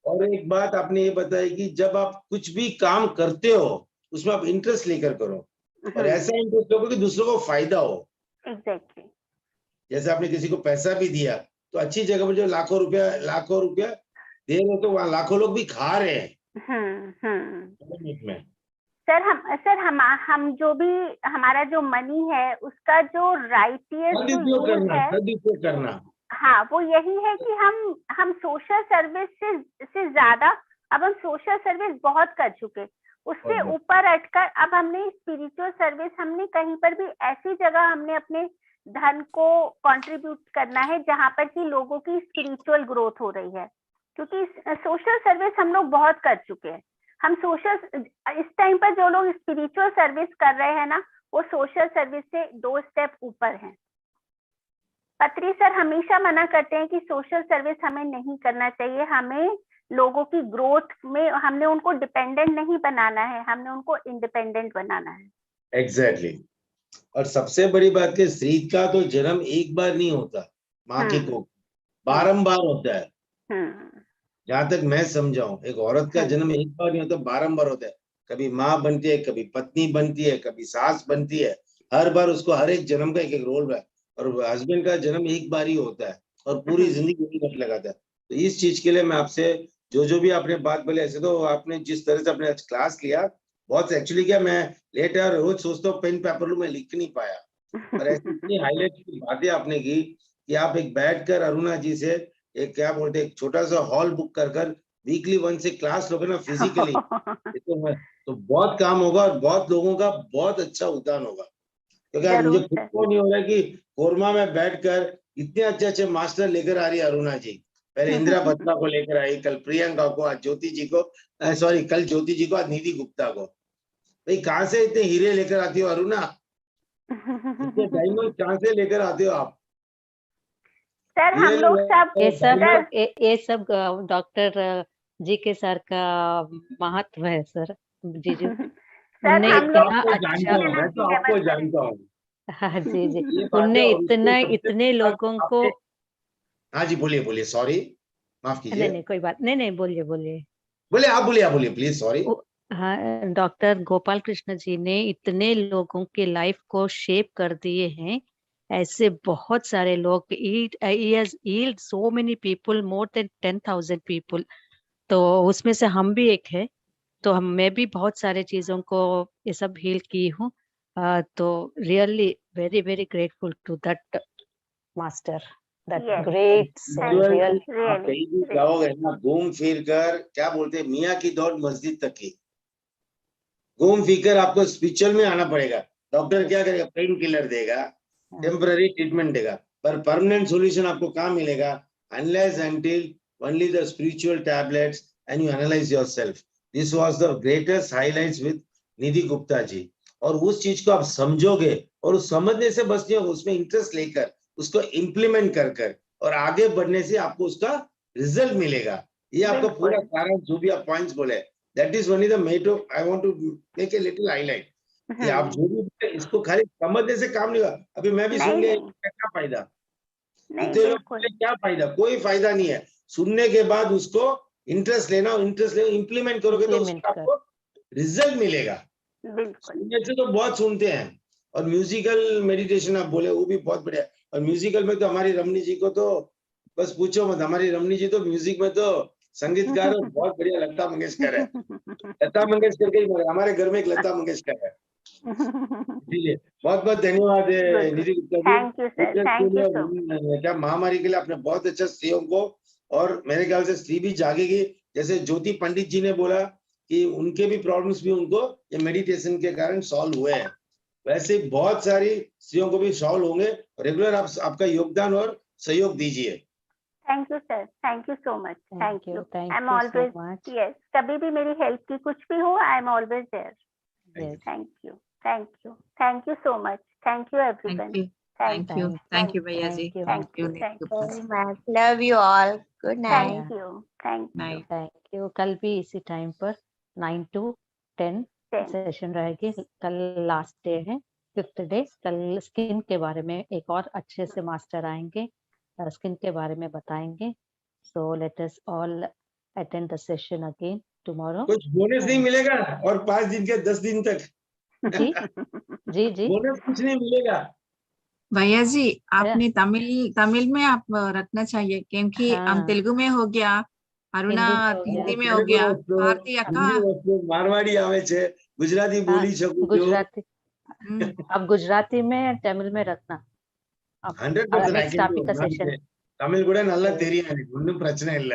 और एक बात आपने ये बताई कि जब आप कुछ भी काम करते हो उसमें आप इंटरेस्ट लेकर करो, और ऐसा इंटरेस्ट लो कि दूसरों को फायदा हो। एग्जैक्टली। जैसे आपने किसी को पैसा भी दिया तो अच्छी जगह पर जो लाखों रुपया दे रहे हो, तो वहां लाखों लोग भी खा रहे हैं। हम जो भी हमारा जो मनी है उसका जो राइटियस सदुपयोग करना, हाँ, वो यही है कि हम सोशल सर्विस से ज्यादा अब हम सोशल सर्विस बहुत कर चुके, उससे ऊपर हटकर अब हमने स्पिरिचुअल सर्विस, हमने कहीं पर भी ऐसी जगह हमने अपने धन को कंट्रीब्यूट करना है जहां पर कि लोगों की स्पिरिचुअल ग्रोथ हो रही है। क्योंकि सोशल सर्विस हम लोग बहुत कर चुके हैं। हम सोशल इस टाइम पर जो लोग स्पिरिचुअल सर्विस कर रहे हैं ना, वो सोशल सर्विस से 2 स्टेप ऊपर हैं। पत्री सर हमेशा मना करते हैं कि सोशल सर्विस हमें नहीं करना चाहिए, हमें लोगों की ग्रोथ में हमने उनको डिपेंडेंट नहीं बनाना है, हमने उनको इंडिपेंडेंट बनाना है। एग्जैक्टली। और सबसे बड़ी बात कि स्त्री का तो जन्म एक बार नहीं होता, माँ के कोख बारंबार होता है। जहां तक मैं समझाऊं, एक औरत का जन्म एक बार नहीं होता, बारंबार होता है। कभी माँ बनती है, कभी पत्नी बनती है, कभी सास बनती है। हर बार उसको हर एक जन्म का एक एक रोल है। और हस्बैंड का जन्म एक बार ही होता है और पूरी जिंदगी वही वक्त लगाता है। तो इस चीज के लिए मैं आपसे जो भी आपने बात बोले, ऐसे तो आपने जिस तरह से अपने क्लास लिया बहुत, एक्चुअली क्या मैं लेट है, रोज सोचता हूँ पेन पेपर लूं, मैं लिख नहीं पाया। और ऐसी इतनी हाईलाइट की बातें आपने की कि आप एक बैठकर अरुणा जी से एक क्या बोलते एक छोटा सा हॉल बुक कर वीकली 1 से क्लास लोगे ना फिजिकली, तो बहुत काम होगा और बहुत लोगों का बहुत अच्छा उद्धार होगा। क्योंकि आज मुझे खुद को नहीं हो रहा कि कोरमा में बैठकर इतने अच्छे मास्टर लेकर आ रही है अरुणा जी। पहले इंदिरा बत्रा को लेकर आई, कल प्रियंका को, आज ज्योति जी को, सॉरी कल ज्योति जी को, आज निधि गुप्ता को। भाई कहाँ से इतने हीरे लेकर आती हो अरुणा? इतने डायमंड कहाँ से लेकर आते हो आप? सर हम लोग सब ये सब डॉक्टर जी के सर का महत्व है सर। जीजू उन्हें इतना अच्छा, मैं तो आपको जानता हूँ। हाँ जी जी, उन्हें इतने लोगों को। हाँ जी बोलिए, सॉरी माफ कीजिए। नहीं कोई बात नहीं, बोलिए बोले, आप बोलिए प्लीज, सॉरी। हाँ, डॉक्टर गोपाल कृष्ण जी ने इतने लोगों के लाइफ को शेप कर दिए हैं। ऐसे बहुत सारे लोग, he has healed so many people, more than 10,000 people। तो उसमें से हम भी एक है। तो मैं भी बहुत सारे चीजों को ये सब हील की हूँ। तो really very very grateful to that master, that great. आप कहीं भी जाओगे ना, घूम फिर कर क्या बोलते हैं, मियाँ की दौड़ मस्जिद तक की, घूम फिर कर आपको स्पिरिचुअल में आना पड़ेगा। डॉक्टर क्या करेगा, पेन किलर देगा, टेम्पररी ट्रीटमेंट देगा, पर परमानेंट सॉल्यूशन आपको कहाँ मिलेगा? Unless until only the spiritual tablets and you analyze yourself. This was the greatest highlights with Nidhi Gupta ji. और उस चीज को आप समझोगे और उस समझने से बस नहीं होगा, उसमें इंटरेस्ट लेकर उसको इम्प्लीमेंट कर और आगे बढ़ने से आपको उसका रिजल्ट मिलेगा। ये आपका पूरा कारण जो भी आप पॉइंट्स बोले, that is only the motto I want to make a little highlight। कि आप जो भी इसको खाली समझने से काम नहीं होगा। अभी मैं भी सुन लिया, क्या फायदा? क्या फायदा? कोई फायदा नहीं है। सुनने के बाद उसको इंटरेस्ट लेना, इम्प्लीमेंट करोगे तो उसका आपको रिजल्ट मिलेगा। सुनने से तो बहुत सुनते हैं, और म्यूजिकल मेडिटेशन आप बोले वो भी बहुत बढ़िया। और म्यूजिकल में तो हमारी रमनी जी को तो बस पूछो मत, हमारी रमनी जी तो म्यूजिक में तो संगीतकार बहुत बढ़िया लता मंगेशकर है। लता मंगेशकर के ही हमारे घर में एक लता मंगेशकर है। इसलिए बहुत बहुत धन्यवाद निधि गुप्ता जी। क्या महामारी के लिए आपने बहुत अच्छा स्त्रियों को, और मेरे ख्याल से स्त्री भी जागेगी। जैसे ज्योति पंडित जी ने बोला कि उनके भी प्रॉब्लम्स भी उनको ये मेडिटेशन के कारण सॉल्व हुए हैं, वैसे बहुत सारी स्त्रियों को भी सॉल्व होंगे। रेगुलर आप आपका योगदान और सहयोग दीजिए। Thank you sir, thank you so much, thank you. I am always, yes, कभी भी मेरी हेल्प की कुछ भी हो, I am always there. Thank you so much, thank you everyone. Thank you भैया जी, thank you love you all, good night. Thank you. कल भी इसी टाइम पर 9 to 10 सेशन रहेगी। कल लास्ट डे है, 5th डे। कल स्किन के बारे में एक और अच्छे से मास्टर आएंगे, स्किन के बारे में बताएंगे। So let us all attend the session again tomorrow. कुछ बोनस नहीं मिलेगा और 5 दिन के 10 दिन तक? जी जी जी, बोनस कुछ नहीं मिलेगा भैया जी। आपने तमिल में आप रखना चाहिए, क्योंकि हम तेलुगु में हो गया, अरुणा हिंदी में हो गया, भारती अक्का मारवाड़ी आवे छे, गुजराती बोली सकूं, गुजराती। अब गुजराती में तमिल में रखना। 100% तमिल கூட நல்லா தெரியும், ஒண்ணும் பிரச்சனை இல்ல।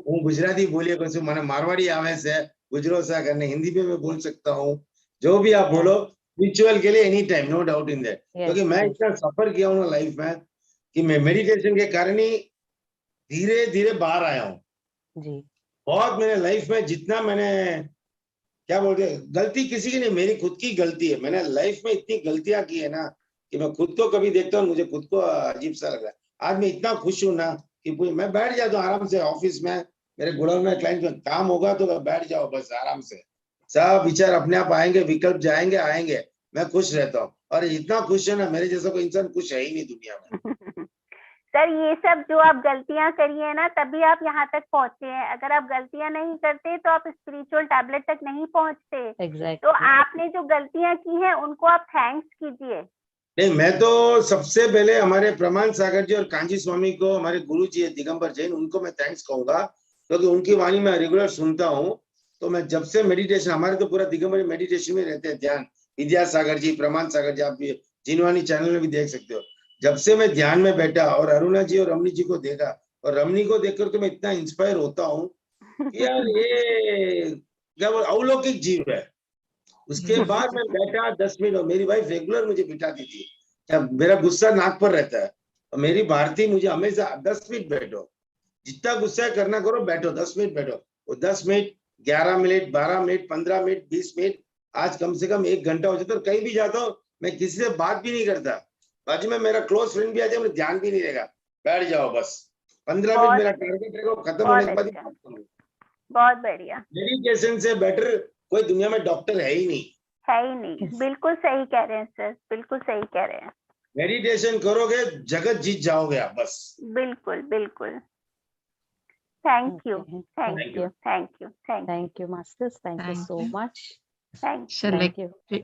હું गुजराती बोलिए कुछ मैंने मारवाड़ी आवे से गुजरोसा करने, हिंदी में मैं बोल सकता हूँ। जो भी आप बोलो रिचुअल के लिए any time, no doubt in that. क्योंकि मैं इतना सफर किया हूँ लाइफ में कि मैं मेडिटेशन के कारण ही धीरे धीरे बाहर आया हूँ जी बहुत। मैंने लाइफ में जितना मैंने क्या बोलते हैं, गलती किसी की नहीं, मेरी खुद की गलती है। मैंने लाइफ में इतनी गलतियां की है ना कि मैं खुद को कभी देखता हूँ मुझे खुद को अजीब सा लग रहा है। आज मैं इतना खुश हूँ ना कि मैं बैठ जाता हूँ आराम से ऑफिस में, मेरे गुड़ाउन में क्लाइंट में काम होगा तो बैठ जाओ बस आराम से, सब विचार अपने आप आएंगे, विकल्प जाएंगे आएंगे, मैं खुश रहता हूँ। और इतना खुश है ना, मेरे जैसा कोई इंसान खुश है ही नहीं दुनिया में। सर ये सब जो आप गलतियां करी है ना, तभी आप यहाँ तक पहुंचे हैं। अगर आप गलतियां नहीं करते तो आप स्पिरिचुअल टैबलेट तक नहीं पहुंचते। एग्जैक्ट। तो आपने जो गलतियां की हैं उनको आप थैंक्स कीजिए। नहीं, मैं तो सबसे पहले हमारे प्रमाण सागर जी और कांजी स्वामी को, हमारे गुरु जी है दिगंबर जैन, उनको मैं थैंक्स कहूंगा, क्योंकि उनकी वाणी मैं रेगुलर सुनता हूँ। तो मैं जब से मेडिटेशन, हमारे तो पूरा दिगंबर मेडिटेशन में रहते हैं, ध्यान, विद्यासागर जी, प्रमाण सागर जी, आप जिनवानी चैनल में भी देख सकते हो। जब से मैं ध्यान में बैठा और अरुणा जी और रमनी जी को देखा, और रमनी को देखकर तो मैं इतना इंस्पायर होता हूँ कि यार ये क्या अलौकिक जीव है। उसके बाद मैं बैठा 10 मिनट, और मेरी वाइफ रेगुलर मुझे बिठाती थी। क्या मेरा गुस्सा नाक पर रहता है, और मेरी भारती मुझे हमेशा 10 मिनट बैठो, जितना गुस्सा करना करो, बैठो 10 मिनट बैठो। वो 10 minute, 11 minute, 12 minute, 15 minute, 20 minute, आज कम से कम 1 घंटा हो जाता। और कहीं भी जाता हूँ मैं किसी से बात भी नहीं करता, बाजू में मेरा क्लोज फ्रेंड भी आ जाए, मुझे ध्यान भी नहीं रहेगा, बैठ जाओ बस 15 मिनट मेरा टारगेट रहेगा, खत्म होने के बाद ही बात करूंगा। बहुत बढ़िया। मेडिटेशन से बेटर कोई दुनिया में डॉक्टर है ही नहीं, है ही नहीं। बिल्कुल सही कह रहे हैं सर, बिल्कुल सही कह रहे हैं। मेडिटेशन करोगे जगत जीत जाओगे आप बस। बिल्कुल बिल्कुल। Thank you, thank Thank you, you. Thank you, thank Thank you, masters. Thank you Thank so you. much. you।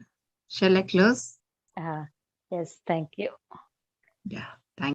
Shall I close? Yes, thank you. Yeah.